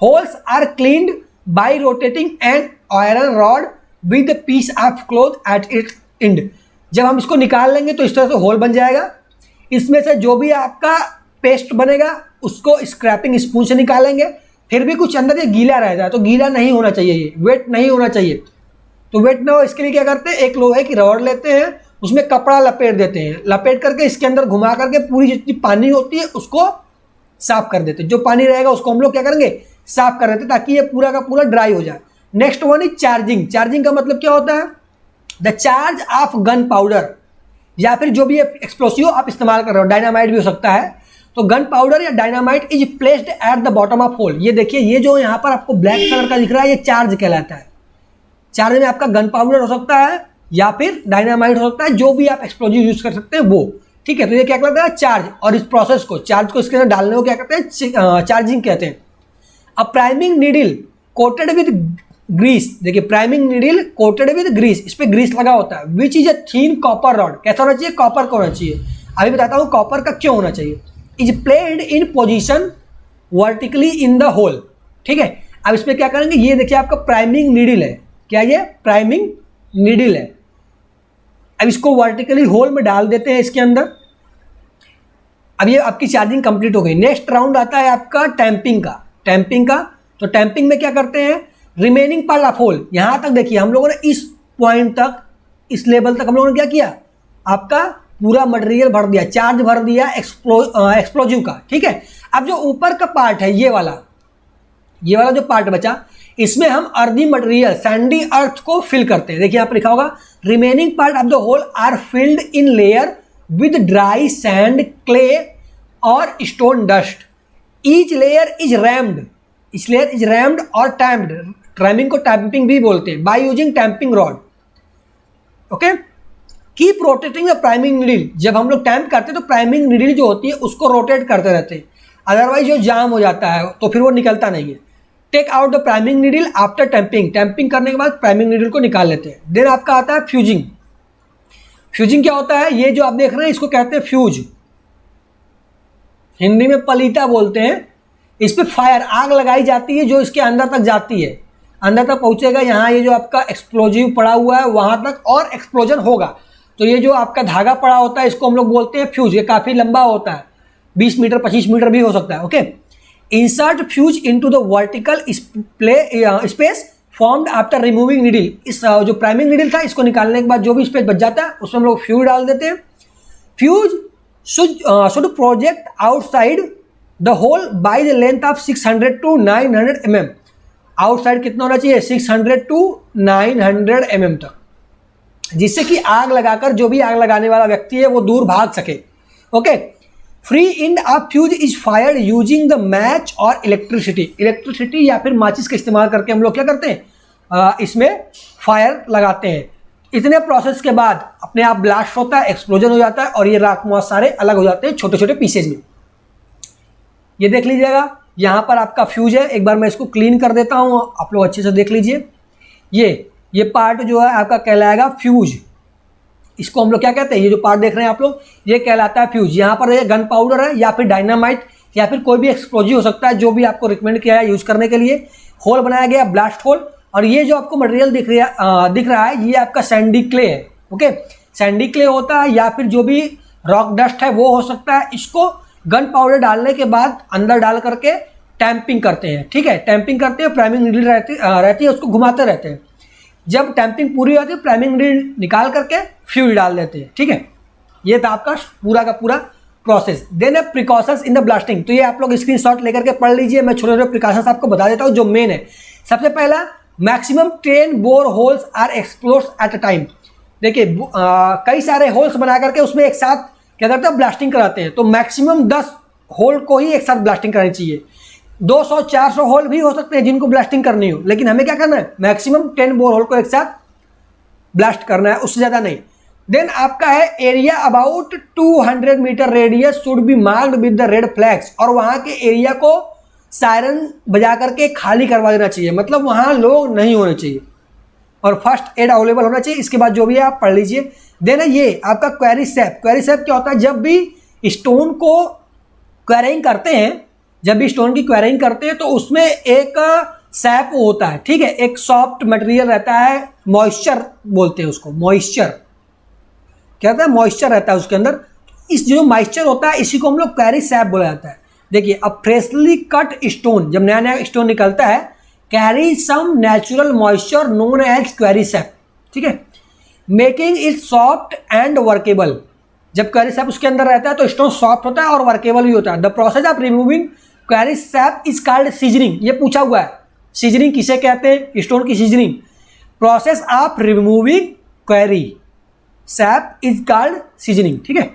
Holes are cleaned by rotating an iron rod with piece of cloth at its end. जब हम इसको निकाल लेंगे तो इस तरह से होल बन जाएगा। इसमें से जो भी आपका पेस्ट बनेगा उसको स्क्रैपिंग स्पून से निकालेंगे। फिर भी कुछ अंदर ये गीला रह जाए, तो गीला नहीं होना चाहिए, ये वेट नहीं होना चाहिए। तो वेट ना हो इसके लिए क्या करते हैं, एक लोहे की रॉड लेते हैं, उसमें कपड़ा लपेट देते हैं, लपेट करके इसके अंदर घुमा करके पूरी जितनी पानी होती है उसको साफ कर देते हैं। जो पानी रहेगा उसको हम लोग क्या करेंगे, साफ कर देते हैं ताकि ये पूरा का पूरा ड्राई हो जाए। Next one is charging. Charging का मतलब क्या होता है, the charge of gun powder, या फिर जो भी एक्सप्लोसिव आप इस्तेमाल कर रहे हो, डायनामाइट भी हो सकता है। तो गन पाउडर या dynamite is placed at the bottom of hole. ये देखिए ये जो यहाँ पर आपको ब्लैक कलर का दिख रहा है ये चार्ज कहलाता है। चार्ज में आपका गन पाउडर हो सकता है या फिर डायनामाइट हो सकता है, जो भी आप एक्सप्लोजिव यूज कर सकते हैं वो, ठीक है। तो ये क्या कहलाता है, चार्ज। और इस प्रोसेस को, चार्ज को इसके अंदर डालने को क्या कहते हैं, चार्जिंग कहते हैं। अब priming needle coated with grease, देखिए priming needle coated with grease, इस पे ग्रीस लगा होता है। Which is a thin copper rod, कैसा होना चाहिए, कॉपर का होना चाहिए। अभी बताता हूँ कॉपर का क्यों होना चाहिए। Is placed in position vertically in the hole, ठीक है। अब इसमें क्या करेंगे, ये देखिए आपका प्राइमिंग नीडल है, क्या ये प्राइमिंग नीडल है। अब इसको वर्टिकली होल में डाल देते हैं इसके अंदर। अब ये आपकी चार्जिंग कंप्लीट हो गई। नेक्स्ट राउंड आता है आपका टैंपिंग का। टैंपिंग का, तो टैंपिंग में क्या करते हैं, रिमेनिंग पार्ट ऑफ होल, यहां तक देखिए हम लोगों ने इस पॉइंट तक, इस लेवल तक हम लोगों ने क्या किया, आपका पूरा मटेरियल भर दिया, चार्ज भर दिया एक्सप्लोजिव का, ठीक है। अब जो ऊपर का पार्ट है ये वाला जो पार्ट बचा, इसमें हम अर्दी मटेरियल सैंडी अर्थ को फिल करते हैं। देखिए यहाँ पर लिखा होगा remaining part of the hole are filled in layer with dry sand, clay और stone dust. Each layer is rammed, इस लेयर इज रैम्ड और टैम्प्ड, रैमिंग को टैंपिंग भी बोलते हैं, by using tamping rod, okay. Keep rotating the priming needle, जब हम लोग टैंप करते हैं तो प्राइमिंग नीडल जो होती है उसको रोटेट करते रहते हैं, अदरवाइज जो जाम हो जाता है तो फिर वो निकलता नहीं है। Take out the priming needle after tamping, tamping करने के बाद प्राइमिंग नीडल को निकाल लेते हैं। देन आपका आता है फ्यूजिंग। फ्यूजिंग क्या होता है, ये जो आप देख रहे हैं इसको कहते हैं फ्यूज, हिंदी में पलीता बोलते हैं। इस पर फायर, आग लगाई जाती है जो इसके अंदर तक जाती है, अंदर तक पहुंचेगा, यहाँ ये जो आपका एक्सप्लोजिव पड़ा हुआ है वहां तक और एक्सप्लोजन होगा। तो ये जो आपका धागा पड़ा होता है इसको हम लोग बोलते हैं फ्यूज। ये काफ़ी लंबा होता है, 20 मीटर 25 मीटर भी हो सकता है, okay. Insert fuse into the vertical space formed after removing needle. इस जो प्राइमिंग नीडल था इसको निकालने के बाद जो भी स्पेस बच जाता है उसमें हम लोग फ्यूज डाल देते हैं। Fuse should project outside the hole by the length of 600 to 900 mm। Outside कितना होना चाहिए? 600 to 900 mm तक, जिससे कि आग लगाकर जो भी आग लगाने वाला व्यक्ति है वो दूर भाग सके। Okay. Free end of fuse is fired using the match और इलेक्ट्रिसिटी या फिर माचिस का इस्तेमाल करके हम लोग क्या करते हैं, इसमें फायर लगाते हैं। इतने प्रोसेस के बाद अपने आप ब्लास्ट होता है, एक्सप्लोजन हो जाता है और ये राख बहुत सारे अलग हो जाते हैं छोटे छोटे पीसेज में। ये देख लीजिएगा यहाँ पर आपका फ्यूज है। एक बार मैं इसको क्लीन कर देता हूँ, आप लोग अच्छे से देख लीजिए। ये पार्ट जो है आपका कहलाएगा फ्यूज। इसको हम लोग क्या कहते हैं, ये जो पार्ट देख रहे हैं आप लोग, ये कहलाता है फ्यूज। यहाँ पर ये गन पाउडर है या फिर डायनामाइट या फिर कोई भी एक्सप्लोजिव हो सकता है, जो भी आपको रिकमेंड किया है यूज़ करने के लिए। होल बनाया गया, ब्लास्ट होल। और ये जो आपको मटेरियल दिख रहा है ये आपका सैंडी क्ले है। ओके, सैंडी क्ले होता है या फिर जो भी रॉक डस्ट है वो हो सकता है। इसको गन पाउडर डालने के बाद अंदर डाल करके टैंपिंग करते हैं। ठीक है, टैंपिंग करते हैं, प्राइमिंग नीडल रहती है, उसको घुमाते रहते हैं। जब टैंपिंग पूरी होती है प्राइमिंग नीडल निकाल करके फ्यूल डाल देते हैं। ठीक है, ये था आपका पूरा का पूरा प्रोसेस। देन है प्रिकॉशंस इन द ब्लास्टिंग। तो ये आप लोग स्क्रीनशॉट लेकर के पढ़ लीजिए। मैं छोटे छोटे प्रिकॉशंस आपको बता देता हूँ जो मेन है। सबसे पहला, maximum 10 bore holes are explored at a time. देखिए कई सारे होल्स बना करके उसमें एक साथ क्या करते हैं, ब्लास्टिंग कराते हैं। तो मैक्सिमम 10 होल को ही एक साथ ब्लास्टिंग करानी चाहिए। 200-400 होल भी हो सकते हैं जिनको ब्लास्टिंग करनी हो, लेकिन हमें क्या करना है, मैक्सिमम 10 बोर होल को एक साथ ब्लास्ट करना है, उससे ज़्यादा नहीं। देन आपका है area about 200 meter radius should be marked with the red flags. और वहाँ के एरिया को सायरन बजा करके खाली करवा देना चाहिए, मतलब वहाँ लोग नहीं होने चाहिए। और फर्स्ट एड अवेलेबल होना चाहिए। इसके बाद जो भी है आप पढ़ लीजिए। देन है ये आपका क्वेरी सैप। क्वेरी सैप क्या होता है, जब भी स्टोन को क्वेरिंग करते हैं, जब भी स्टोन की क्वेरिंग करते हैं तो उसमें एक सैप होता है। ठीक है, एक सॉफ्ट मटेरियल रहता है, मॉइस्चर बोलते हैं उसको, मॉइस्चर क्या होता है, मॉइस्चर रहता है उसके अंदर। इस जो मॉइस्चर होता है इसी को हम लोग क्वेरी सैप बोला जाता है। देखिए अब फ्रेशली कट स्टोन, जब नया नया स्टोन निकलता है, carry some natural moisture known as quarry sap. ठीक है, making it soft and workable. जब क्वेरी सैप उसके अंदर रहता है तो स्टोन सॉफ्ट होता है और वर्केबल भी होता है। The process of removing query SAP is called seasoning. ये पूछा हुआ है, सीजनिंग किसे कहते हैं, स्टोन की seasoning. Process of removing query SAP is called seasoning. ठीक है,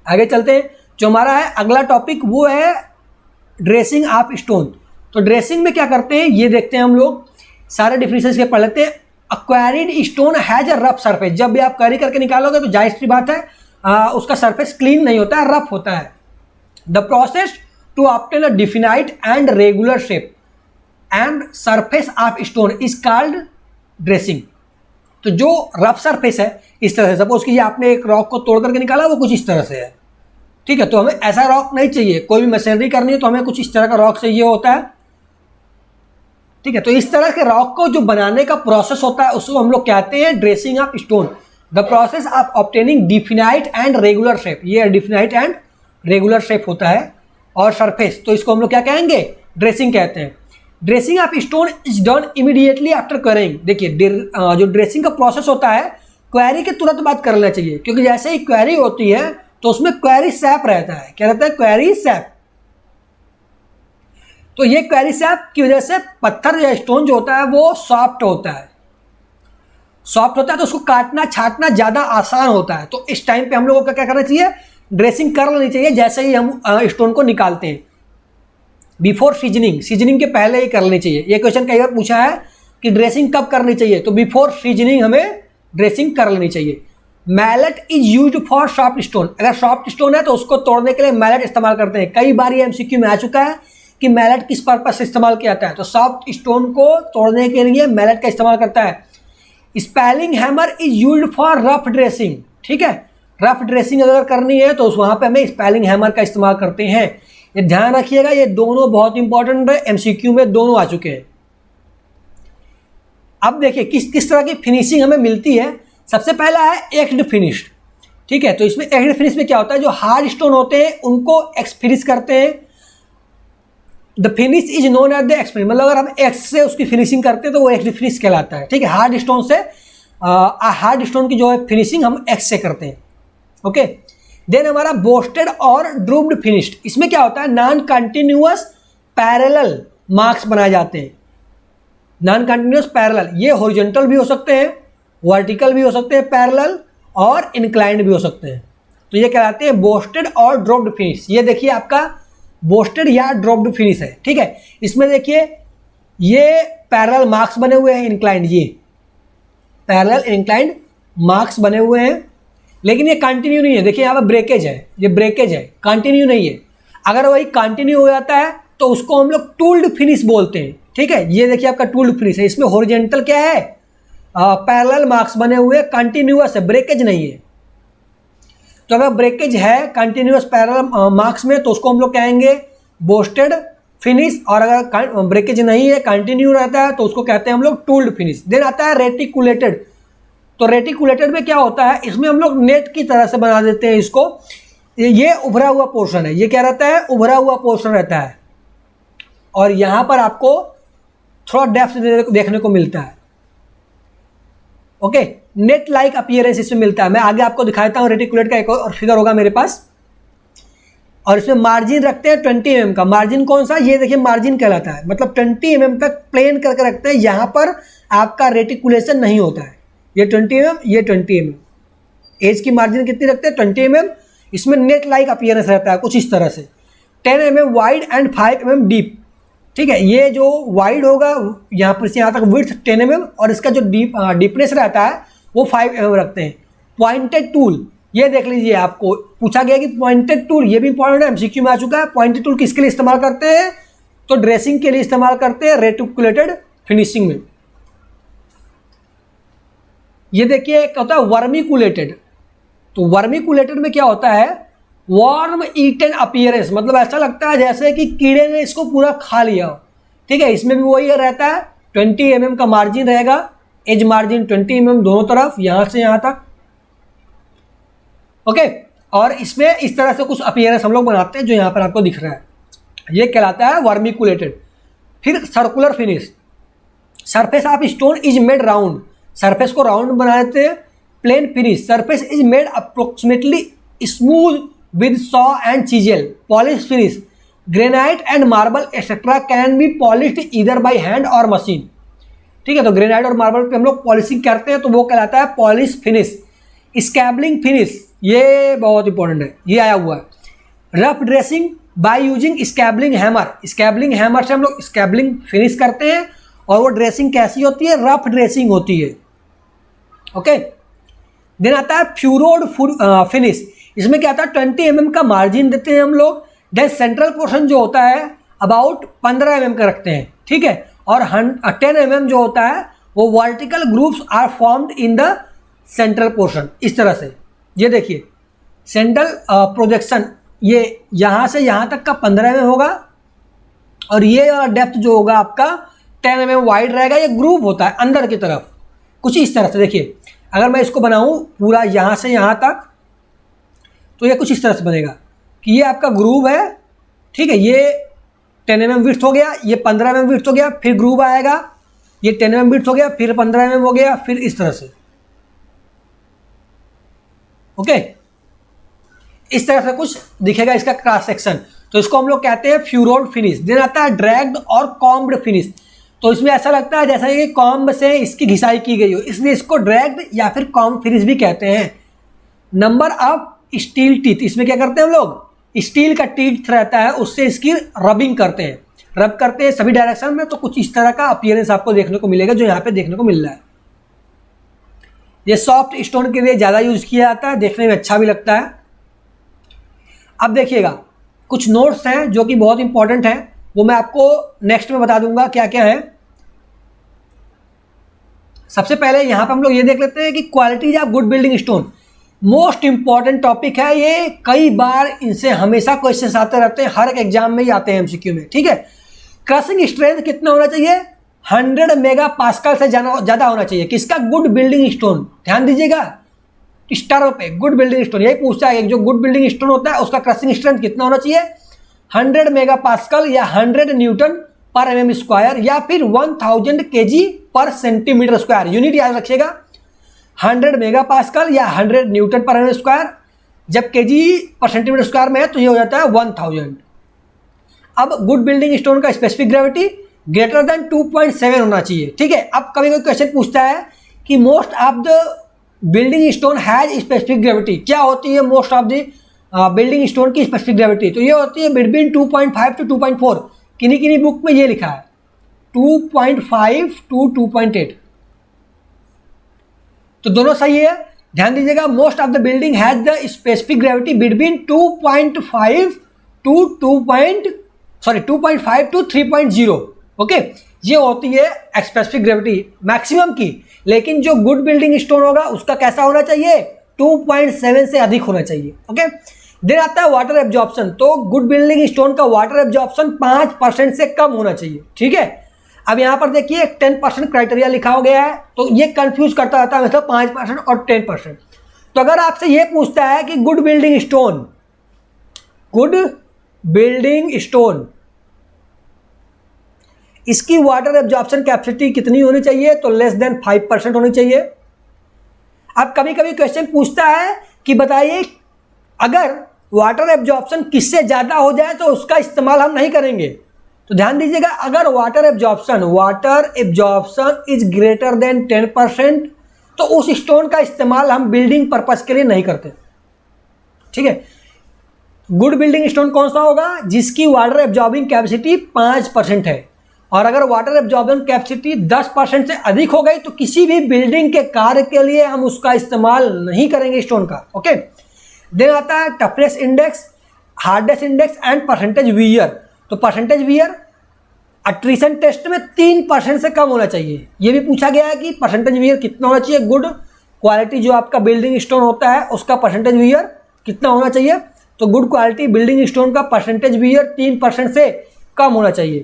आगे चलते हैं। जो हमारा है अगला टॉपिक वो है ड्रेसिंग ऑफ स्टोन। तो ड्रेसिंग में क्या करते हैं ये देखते हैं हम लोग। सारे डिफरेंसेस के पढ़ लेते हैं। Quarried stone has a rough surface. जब भी आप क्वेरी करके निकालोगे तो जाहिर सी बात है उसका सरफेस क्लीन नहीं होता है, रफ होता है। The process to obtain a definite and regular shape and surface of stone is called dressing. तो जो रफ सरफेस है इस तरह से, सपोज कि आपने एक रॉक को तोड़ करके निकाला, वो कुछ इस तरह से है। ठीक है, तो हमें ऐसा रॉक नहीं चाहिए। कोई भी मशीनरी करनी है तो हमें कुछ इस तरह का रॉक चाहिए होता है। ठीक है, तो इस तरह के रॉक को जो बनाने का प्रोसेस होता है उसको हम लोग कहते हैं dressing of stone. The process of obtaining definite and regular shape. ये डिफिनाइट एंड रेगुलर शेप होता है। और सरफेस, तो इसको हम लोग क्या कहेंगे, ड्रेसिंग कहते हैं। Dressing of stone is done immediately after quarrying. देखिए जो ड्रेसिंग का प्रोसेस होता है क्वेरी के तुरंत बाद कर लेना चाहिए, क्योंकि जैसे ही क्वेरी होती है तो उसमें क्वेरी सैप रहता है। क्या रहता है, क्वेरी सैप। तो ये क्वेरी सैप की वजह से पत्थर या स्टोन जो होता है वो सॉफ्ट होता है। सॉफ्ट होता है तो उसको काटना छाटना ज़्यादा आसान होता है। तो इस टाइम पे हम लोगों को क्या करना चाहिए, ड्रेसिंग कर लेनी चाहिए जैसे ही हम स्टोन को निकालते हैं। बिफोर सीजनिंग, सीजनिंग के पहले ही कर लेनी चाहिए। ये क्वेश्चन कई बार पूछा है कि ड्रेसिंग कब करनी चाहिए, तो बिफोर सीजनिंग हमें ड्रेसिंग कर लेनी चाहिए। Mallet is used for soft stone. अगर सॉफ्ट स्टोन है तो उसको तोड़ने के लिए मैलेट इस्तेमाल करते हैं। कई बार ये एमसीक्यू में आ चुका है कि मैलेट किस पर्पस से इस्तेमाल किया जाता है। तो सॉफ्ट स्टोन को तोड़ने के लिए मैलेट का इस्तेमाल करता है। Spelling hammer is used for rough dressing. ठीक है, रफ ड्रेसिंग अगर करनी है तो वहाँ पे हमें स्पेलिंग हैमर का इस्तेमाल करते हैं। ये ध्यान रखिएगा, ये दोनों बहुत इंपॉर्टेंट है, एमसीक्यू में दोनों आ चुके हैं। अब देखिए किस तरह की फिनिशिंग हमें मिलती है। सबसे पहला है एक्स्ड फिनिश्ड। ठीक है, तो इसमें एक्स्ड फिनिश में क्या होता है, जो हार्ड स्टोन होते हैं उनको एक्स फिनिश करते हैं the finish is known at the experience, मतलब अगर हम एक्स से उसकी फिनिशिंग करते हैं तो वो एक्स फिनिश कहलाता है, ठीक है। हार्ड स्टोन से हार्ड स्टोन की जो है फिनिशिंग हम एक्स से करते हैं, ओके। देन हमारा बोस्टेड और ड्रूप्ड फिनिश्ड, इसमें क्या होता है, नॉन कंटिन्यूअस पैरेलल मार्क्स बनाए जाते हैं। नॉन कंटिन्यूअस पैरेलल, ये हॉरिजॉन्टल भी हो सकते हैं, वर्टिकल भी हो सकते हैं पैरेलल, और इंक्लाइंड भी हो सकते हैं। तो ये कहलाते हैं बोस्टेड और ड्रॉप्ड फिनिश। ये देखिए आपका बोस्टेड या ड्रॉप्ड फिनिश है, ठीक है। इसमें देखिए ये पैरेलल मार्क्स बने हुए हैं, इंक्लाइंड, ये पैरेलल इंक्लाइंड मार्क्स बने हुए हैं, लेकिन ये कंटिन्यू नहीं है। देखिए यहाँ पर ब्रेकेज है, ये ब्रेकेज है, कंटिन्यू नहीं है। अगर वही कंटिन्यू हो जाता है तो उसको हम लोग टूल्ड फिनिश बोलते हैं, ठीक है। ये देखिए आपका टूल्ड फिनिश है, इसमें हॉरिजॉन्टल क्या है, पैरेलल मार्क्स बने हुए, कंटिन्यूअस है, ब्रेकेज नहीं है। तो अगर ब्रेकेज है कंटिन्यूअस पैरेलल मार्क्स में तो उसको हम लोग कहेंगे बोस्टेड फिनिश, और अगर ब्रेकेज नहीं है, कंटिन्यू रहता है, तो उसको कहते हैं हम लोग टूल्ड फिनिश। देन आता है रेटिकुलेटेड। तो रेटिकुलेटेड में क्या होता है, इसमें हम लोग नेट की तरह से बना देते हैं इसको। ये उभरा हुआ पोर्शन है, ये क्या रहता है, उभरा हुआ पोर्शन रहता है, और यहाँ पर आपको थोड़ा डेप्थ देखने को मिलता है, ओके। नेट लाइक अपीयरेंस इसमें मिलता है। मैं आगे आपको दिखाता हूँ, रेटिकुलेट का एक और फिगर होगा मेरे पास, और इसमें मार्जिन रखते हैं 20 mm का। मार्जिन कौन सा, ये देखिए मार्जिन कहलाता है, मतलब 20 mm तक प्लेन करके रखते हैं, यहाँ पर आपका रेटिकुलेशन नहीं होता है। ये 20 mm, ये 20 mm, एज की मार्जिन कितनी रखते हैं, 20 mm। इसमें नेट लाइक अपीयरेंस रहता है कुछ इस तरह से, 10 mm wide and 5 mm deep, ठीक है। ये जो वाइड होगा यहाँ पर से यहाँ तक विड्थ 10 mm, और इसका जो डीपनेस रहता है वो 5 mm रखते हैं। पॉइंटेड टूल, ये देख लीजिए, आपको पूछा गया कि पॉइंटेड टूल, ये भी इंपॉर्टेंट है, एमसीक्यू में आ चुका है। पॉइंटेड टूल किसके लिए इस्तेमाल करते हैं, तो ड्रेसिंग के लिए इस्तेमाल करते हैं, रेटिकुलेटेड फिनिशिंग में। ये देखिए एक होता है वर्मिकुलेटेड। तो वर्मिकुलेटेड में क्या होता है, वार्म ईटन अपीयरेंस, मतलब ऐसा लगता है जैसे कि कीड़े ने इसको पूरा खा लिया हो, ठीक है। इसमें भी वही रहता है, 20 mm का मार्जिन रहेगा, एज मार्जिन 20 mm दोनों तरफ, यहाँ से यहाँ तक, ओके। और इसमें इस तरह से कुछ अपीयरेंस हम लोग बनाते हैं जो यहाँ पर आपको दिख रहा है, ये कहलाता है वर्मिकुलेटेड। फिर circular finish, surface of stone is made round, surface को राउंड बना देते हैं। Plain finish, surface is made approximately smooth with saw and chisel. Polish finish, granite and marble etcetera can be polished either by hand और machine, ठीक है। तो granite और marble पे हम लोग पॉलिशिंग करते हैं, तो वो कहलाता है पॉलिश फिनिश। स्कैबलिंग फिनिश, ये बहुत इंपॉर्टेंट है, ये आया हुआ है। Rough dressing by using scabbling hammer, scabbling hammer से हम लोग स्कैबलिंग फिनिश करते हैं, और वो ड्रेसिंग कैसी होती है, रफ ड्रेसिंग होती है, ओके। देन आता है फ्यूरोड फिनिश, इसमें क्या आता है, 20 mm का मार्जिन देते हैं हम लोग। देन सेंट्रल पोर्शन जो होता है अबाउट 15 mm का रखते हैं, ठीक है। और 10 mm जो होता है वो vertical groups are formed in the central portion, इस तरह से। ये देखिए सेंट्रल प्रोजेक्शन, ये यहाँ से यहाँ तक का 15 mm होगा, और ये वाला डेप्थ जो होगा आपका 10 mm वाइड रहेगा। ये ग्रुप होता है अंदर की तरफ, कुछ इस तरह से। देखिए अगर मैं इसको बनाऊँ पूरा यहाँ से यहाँ तक, तो ये कुछ इस तरह से बनेगा कि ये आपका ग्रूव है, ठीक है। ये 10 mm विड्थ हो गया, ये 15 mm विड्थ हो गया, फिर ग्रूव आएगा, ये 10 mm विड्थ हो गया, फिर 15 mm हो गया, फिर इस तरह से, ओके। इस तरह से कुछ दिखेगा इसका क्रॉस सेक्शन, तो इसको हम लोग कहते हैं फ्यूरोड फिनिश। देन आता है ड्रैग्ड और कॉम्ब्ड फिनिश, तो इसमें ऐसा लगता है जैसा कि कॉम्ब से इसकी घिसाई की गई हो, इसलिए इसको ड्रैग्ड या फिर कॉम्ब फिनिश भी कहते हैं। नंबर ऑफ स्टील टीथ, इसमें क्या करते हैं हम लोग, स्टील का टीथ रहता है, उससे इसकी रबिंग करते हैं, रब करते हैं सभी डायरेक्शन में। तो कुछ इस तरह का अपीयरेंस आपको देखने को मिलेगा जो यहाँ पे देखने को मिल रहा है। ये सॉफ्ट स्टोन के लिए ज़्यादा यूज किया जाता है, देखने में अच्छा भी लगता है। अब देखिएगा कुछ नोट्स हैं जो कि बहुत इंपॉर्टेंट हैं, वो मैं आपको नेक्स्ट में बता दूंगा क्या क्या है। सबसे पहले यहाँ पर हम लोग ये देख लेते हैं कि qualities of good building stone, most important topic है ये। कई बार इनसे हमेशा क्वेश्चंस आते रहते हैं, हर एक एग्जाम में ही आते हैं एमसीक्यू में, ठीक है। क्रशिंग स्ट्रेंथ कितना होना चाहिए, 100 मेगा पास्कल से ज़्यादा होना चाहिए। किसका, गुड बिल्डिंग स्टोन। ध्यान दीजिएगा स्टार पे गुड बिल्डिंग स्टोन, यही पूछता है जो गुड बिल्डिंग स्टोन होता है उसका क्रशिंग स्ट्रेंथ कितना होना चाहिए, 100 मेगा पास्कल या 100 न्यूटन पर mm स्क्वायर या फिर 1000 kg पर सेंटीमीटर स्क्वायर। यूनिट याद रखिएगा, 100 मेगा पास्कल या 100 न्यूटन पर mm स्क्वायर, जब kg पर सेंटीमीटर स्क्वायर में है तो ये हो जाता है 1000। अब गुड बिल्डिंग स्टोन का स्पेसिफिक ग्रेविटी ग्रेटर देन 2.7 होना चाहिए। ठीक है, अब कभी कोई क्वेश्चन पूछता है कि most of the building stone has specific gravity, क्या होती है most of the building stone की स्पेसिफिक ग्रेविटी? तो ये होती है बिटवीन 2.5 टू 2.4। किन्हीं किन्हीं बुक में ये लिखा है 2.5 टू 2.8, तो दोनों सही है। ध्यान दीजिएगा, most of the building has the specific gravity between 2.5 to 2.5 to 3.0। Okay, ये होती है स्पेसिफिक ग्रेविटी मैक्सिमम की। लेकिन जो गुड बिल्डिंग स्टोन होगा उसका कैसा होना चाहिए? 2.7 से अधिक होना चाहिए। ओके, देन आता है वाटर एब्जॉर्प्शन। तो गुड बिल्डिंग स्टोन का वाटर एब्जॉर्प्शन 5% से कम होना चाहिए। ठीक है, अब यहाँ पर देखिए 10% क्राइटेरिया लिखा हो गया है, तो ये कंफ्यूज करता रहता है मतलब 5% और 10%। तो अगर आपसे ये पूछता है कि गुड बिल्डिंग स्टोन इसकी वाटर एब्जॉर्प्शन कैपेसिटी कितनी होनी चाहिए? तो लेस देन 5% होनी चाहिए। अब कभी कभी क्वेश्चन पूछता है कि बताइए अगर वाटर एब्जॉर्प्शन किससे ज़्यादा हो जाए तो उसका इस्तेमाल हम नहीं करेंगे। तो ध्यान दीजिएगा, अगर water absorption is greater than 10% तो उस स्टोन का इस्तेमाल हम बिल्डिंग पर्पस के लिए नहीं करते। ठीक है, गुड बिल्डिंग स्टोन कौन सा होगा? जिसकी वाटर एब्जॉर्बिंग कैपेसिटी 5% है, और अगर वाटर एब्जॉर्बिंग कैपेसिटी 10% से अधिक हो गई तो किसी भी बिल्डिंग के कार्य के लिए हम उसका इस्तेमाल नहीं करेंगे स्टोन का। ओके, देन आता है toughness index, hardness index and percentage wear. तो परसेंटेज वियर अट्रीशन टेस्ट में 3% से कम होना चाहिए। ये भी पूछा गया है कि परसेंटेज वियर कितना होना चाहिए? गुड क्वालिटी जो आपका बिल्डिंग स्टोन होता है उसका परसेंटेज वियर कितना होना चाहिए? तो गुड क्वालिटी बिल्डिंग स्टोन का परसेंटेज वियर 3% से कम होना चाहिए।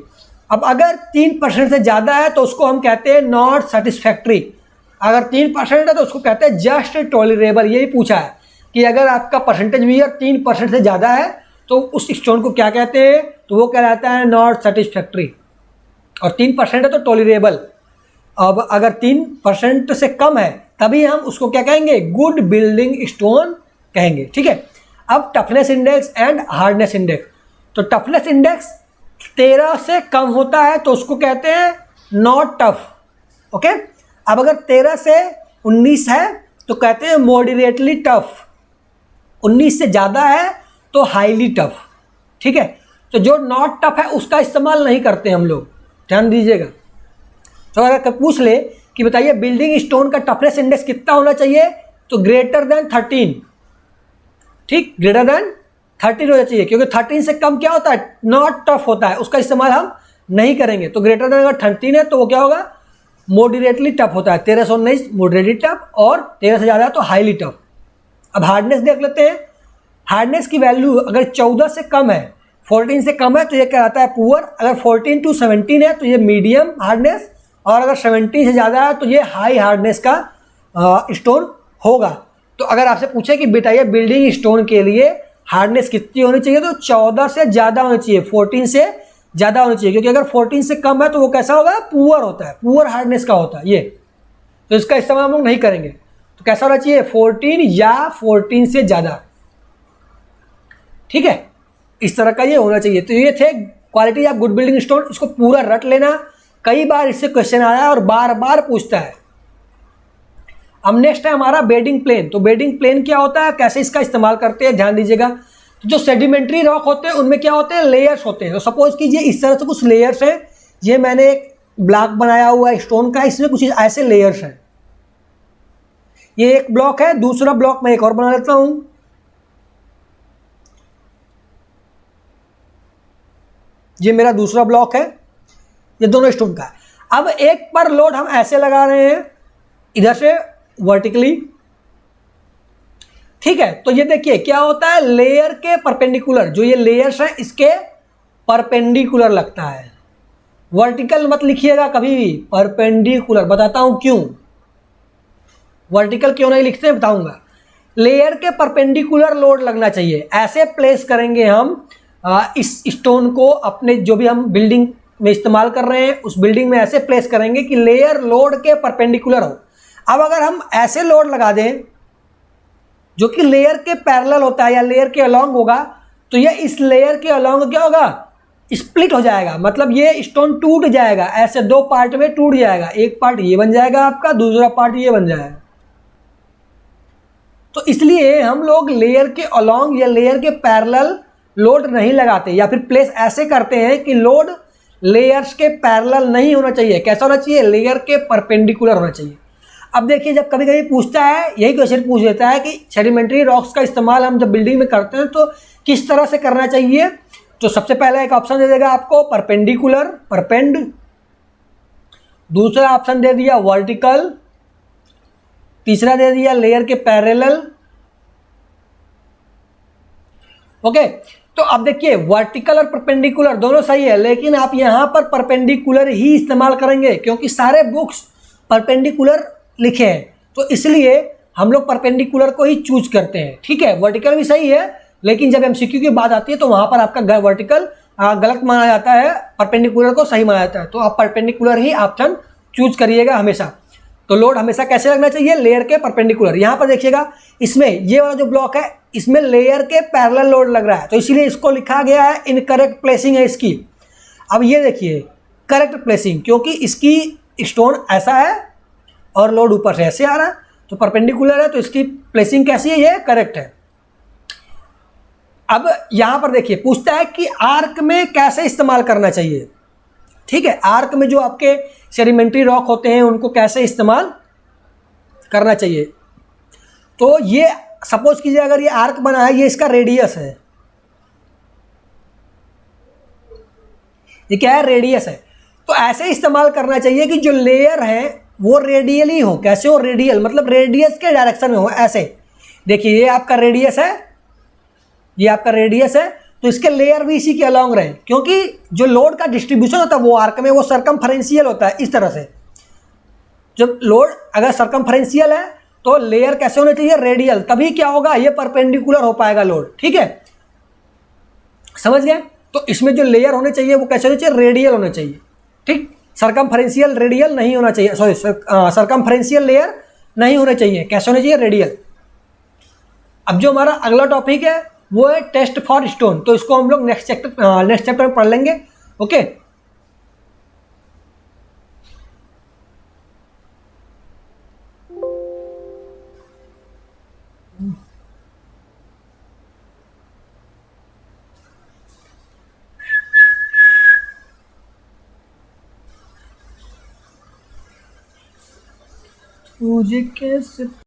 अब अगर 3% से ज़्यादा है तो उसको हम कहते हैं नॉट सेटिस्फैक्ट्री। अगर 3% है तो उसको कहते हैं जस्ट टॉलरेबल। यही पूछा है कि अगर आपका परसेंटेज वियर 3% से ज़्यादा है तो उस स्टोन को क्या कहते हैं? तो वो कहलाता है नॉट सेटिस्फैक्ट्री, और 3% है तो टॉलरेबल। अब अगर 3% से कम है तभी हम उसको क्या कहेंगे? गुड बिल्डिंग स्टोन कहेंगे। ठीक है, अब toughness index and hardness index. तो टफनेस इंडेक्स 13 से कम होता है तो उसको कहते हैं नॉट टफ। ओके, अब अगर 13 से 19 है तो कहते हैं मॉडरेटली टफ, 19 से ज़्यादा है तो हाईली टफ। ठीक है, तो जो नॉट टफ है उसका इस्तेमाल नहीं करते हम लोग, ध्यान दीजिएगा। तो अगर पूछ ले कि बताइए बिल्डिंग स्टोन का टफनेस इंडेक्स कितना होना चाहिए? तो ग्रेटर देन 13। ठीक, ग्रेटर देन 13 होना चाहिए, क्योंकि 13 से कम क्या होता है? नॉट टफ होता है, उसका इस्तेमाल हम नहीं करेंगे। तो ग्रेटर देन अगर 13 है तो वो क्या होगा? मॉडरेटली टफ होता है। 13 से 19 मॉडरेटली टफ, और 13 से ज़्यादा है तो हाईली टफ। अब हार्डनेस देख लेते हैं। हार्डनेस की वैल्यू अगर 14 से कम है, 14 से कम है तो ये कहलाता है पुअर। अगर 14 टू 17 है तो ये मीडियम हार्डनेस, और अगर 17 से ज़्यादा है तो ये हाई हार्डनेस का स्टोन होगा। तो अगर आपसे पूछे कि बेटा ये बिल्डिंग स्टोन के लिए हार्डनेस कितनी होनी चाहिए, तो 14 से ज़्यादा होनी चाहिए, 14 से ज़्यादा होनी चाहिए। क्योंकि अगर 14 से कम है तो वो कैसा होगा? पुअर होता है, पुअर हार्डनेस का होता है ये। तो इसका इस्तेमाल हम लोग नहीं करेंगे। तो कैसा होना चाहिए? 14 या 14 से ज़्यादा। ठीक है, इस तरह का ये होना चाहिए। तो ये थे quality of good building stone. इसको पूरा रट लेना, कई बार इससे क्वेश्चन आया है और बार बार पूछता है। अब नेक्स्ट है हमारा बेडिंग प्लेन। तो बेडिंग प्लेन क्या होता है, कैसे इसका इस्तेमाल करते हैं, ध्यान दीजिएगा। तो जो सेडिमेंट्री रॉक होते हैं उनमें क्या होते हैं? लेयर्स होते हैं। तो सपोज कीजिए इस तरह से कुछ लेयर्स हैं। ये मैंने एक ब्लॉक बनाया हुआ है स्टोन का, इसमें कुछ ऐसे लेयर्स हैं। ये एक ब्लॉक है, दूसरा ब्लॉक मैं एक और बना लेता हूं। ये मेरा दूसरा ब्लॉक है, ये दोनों स्टोन का है। अब एक पर लोड हम ऐसे लगा रहे हैं, इधर से वर्टिकली। ठीक है, तो ये देखिए क्या होता है, लेयर के परपेंडिकुलर, जो ये लेयर्स हैं इसके परपेंडिकुलर लगता है। वर्टिकल मत लिखिएगा कभी भी, परपेंडिकुलर। बताता हूं क्यों, वर्टिकल क्यों नहीं लिखते बताऊंगा। लेयर के परपेंडिकुलर लोड लगना चाहिए, ऐसे प्लेस करेंगे हम इस स्टोन को अपने जो भी हम बिल्डिंग में इस्तेमाल कर रहे हैं उस बिल्डिंग में ऐसे प्लेस करेंगे कि लेयर लोड के परपेंडिकुलर हो। अब अगर हम ऐसे लोड लगा दें जो कि लेयर के पैरेलल होता है या लेयर के अलोंग होगा, तो ये इस लेयर के अलोंग क्या होगा, स्प्लिट हो जाएगा, मतलब ये स्टोन टूट जाएगा, ऐसे दो पार्ट में टूट जाएगा। एक पार्ट ये बन जाएगा आपका, दूसरा पार्ट ये बन जाएगा। तो इसलिए हम लोग लेयर के अलोंग या लेयर के पैरेलल लोड नहीं लगाते, या फिर प्लेस ऐसे करते हैं कि लोड लेयर्स के पैरेलल नहीं होना चाहिए। कैसा होना चाहिए, लेयर के परपेंडिकुलर होना चाहिए। अब देखिए, जब कभी कभी पूछता है, यही क्वेश्चन पूछ देता है कि सेडिमेंट्री रॉक्स का इस्तेमाल हम जब बिल्डिंग में करते हैं तो किस तरह से करना चाहिए। तो सबसे पहला एक ऑप्शन दे देगा आपको परपेंडिकुलर, परपेंड। दूसरा ऑप्शन दे दिया वर्टिकल। तीसरा दे दिया लेयर के पैरेलल। ओके, तो अब देखिए वर्टिकल और परपेंडिकुलर दोनों सही है, लेकिन आप यहां पर परपेंडिकुलर ही इस्तेमाल करेंगे क्योंकि सारे बुक्स परपेंडिकुलर लिखे हैं, तो इसलिए हम लोग परपेंडिकुलर को ही चूज करते हैं। ठीक है, वर्टिकल भी सही है, लेकिन जब एमसीक्यू की बात आती है तो वहां पर आपका वर्टिकल गलत माना जाता है, परपेंडिकुलर को सही माना जाता है। तो आप परपेंडिकुलर ही ऑप्शन चूज करिएगा हमेशा। तो लोड हमेशा कैसे लगना चाहिए, लेयर के परपेंडिकुलर। यहां पर देखिएगा, इसमें ये वाला जो ब्लॉक है इसमें लेयर के पैरेलल लोड लग रहा है, तो इसीलिए इसको लिखा गया है इनकरेक्ट प्लेसिंग है इसकी। अब ये देखिए करेक्ट प्लेसिंग, क्योंकि इसकी स्टोन ऐसा है और लोड ऊपर से ऐसे आ रहा है, तो परपेंडिकुलर है, तो इसकी प्लेसिंग कैसी है, ये करेक्ट है। अब यहां पर देखिए पूछता है कि आर्क में कैसे इस्तेमाल करना चाहिए। ठीक है, आर्क में जो आपके सेडिमेंट्री रॉक होते हैं उनको कैसे इस्तेमाल करना चाहिए। तो ये सपोज कीजिए अगर ये आर्क बना है, ये इसका रेडियस है, ये क्या है, रेडियस है। तो ऐसे इस्तेमाल करना चाहिए कि जो लेयर है वो रेडियली हो। कैसे हो, रेडियल, मतलब रेडियस के डायरेक्शन में हो। ऐसे देखिए, ये आपका रेडियस है, ये आपका रेडियस है, तो इसके लेयर भी इसी के अलॉन्ग रहे, क्योंकि जो लोड का डिस्ट्रीब्यूशन होता है वो आर्क में वो सरकमफेरेंशियल होता है। इस तरह से जब लोड अगर सरकमफेरेंशियल है तो लेयर कैसे होने चाहिए, रेडियल, तभी क्या होगा, ये परपेंडिकुलर हो पाएगा लोड। ठीक है, समझ गए। तो इसमें जो लेयर होने चाहिए वो कैसे होने चाहिए, रेडियल होने चाहिए। ठीक, सरकमफेरेंशियल रेडियल नहीं होना चाहिए, सॉरी सरकमफेरेंशियल लेयर नहीं होने चाहिए, कैसे होने चाहिए, रेडियल। अब जो हमारा अगला टॉपिक है वो है टेस्ट फॉर स्टोन, तो इसको हम लोग नेक्स्ट चैप्टर में पढ़ लेंगे। ओके, मुझे कैसे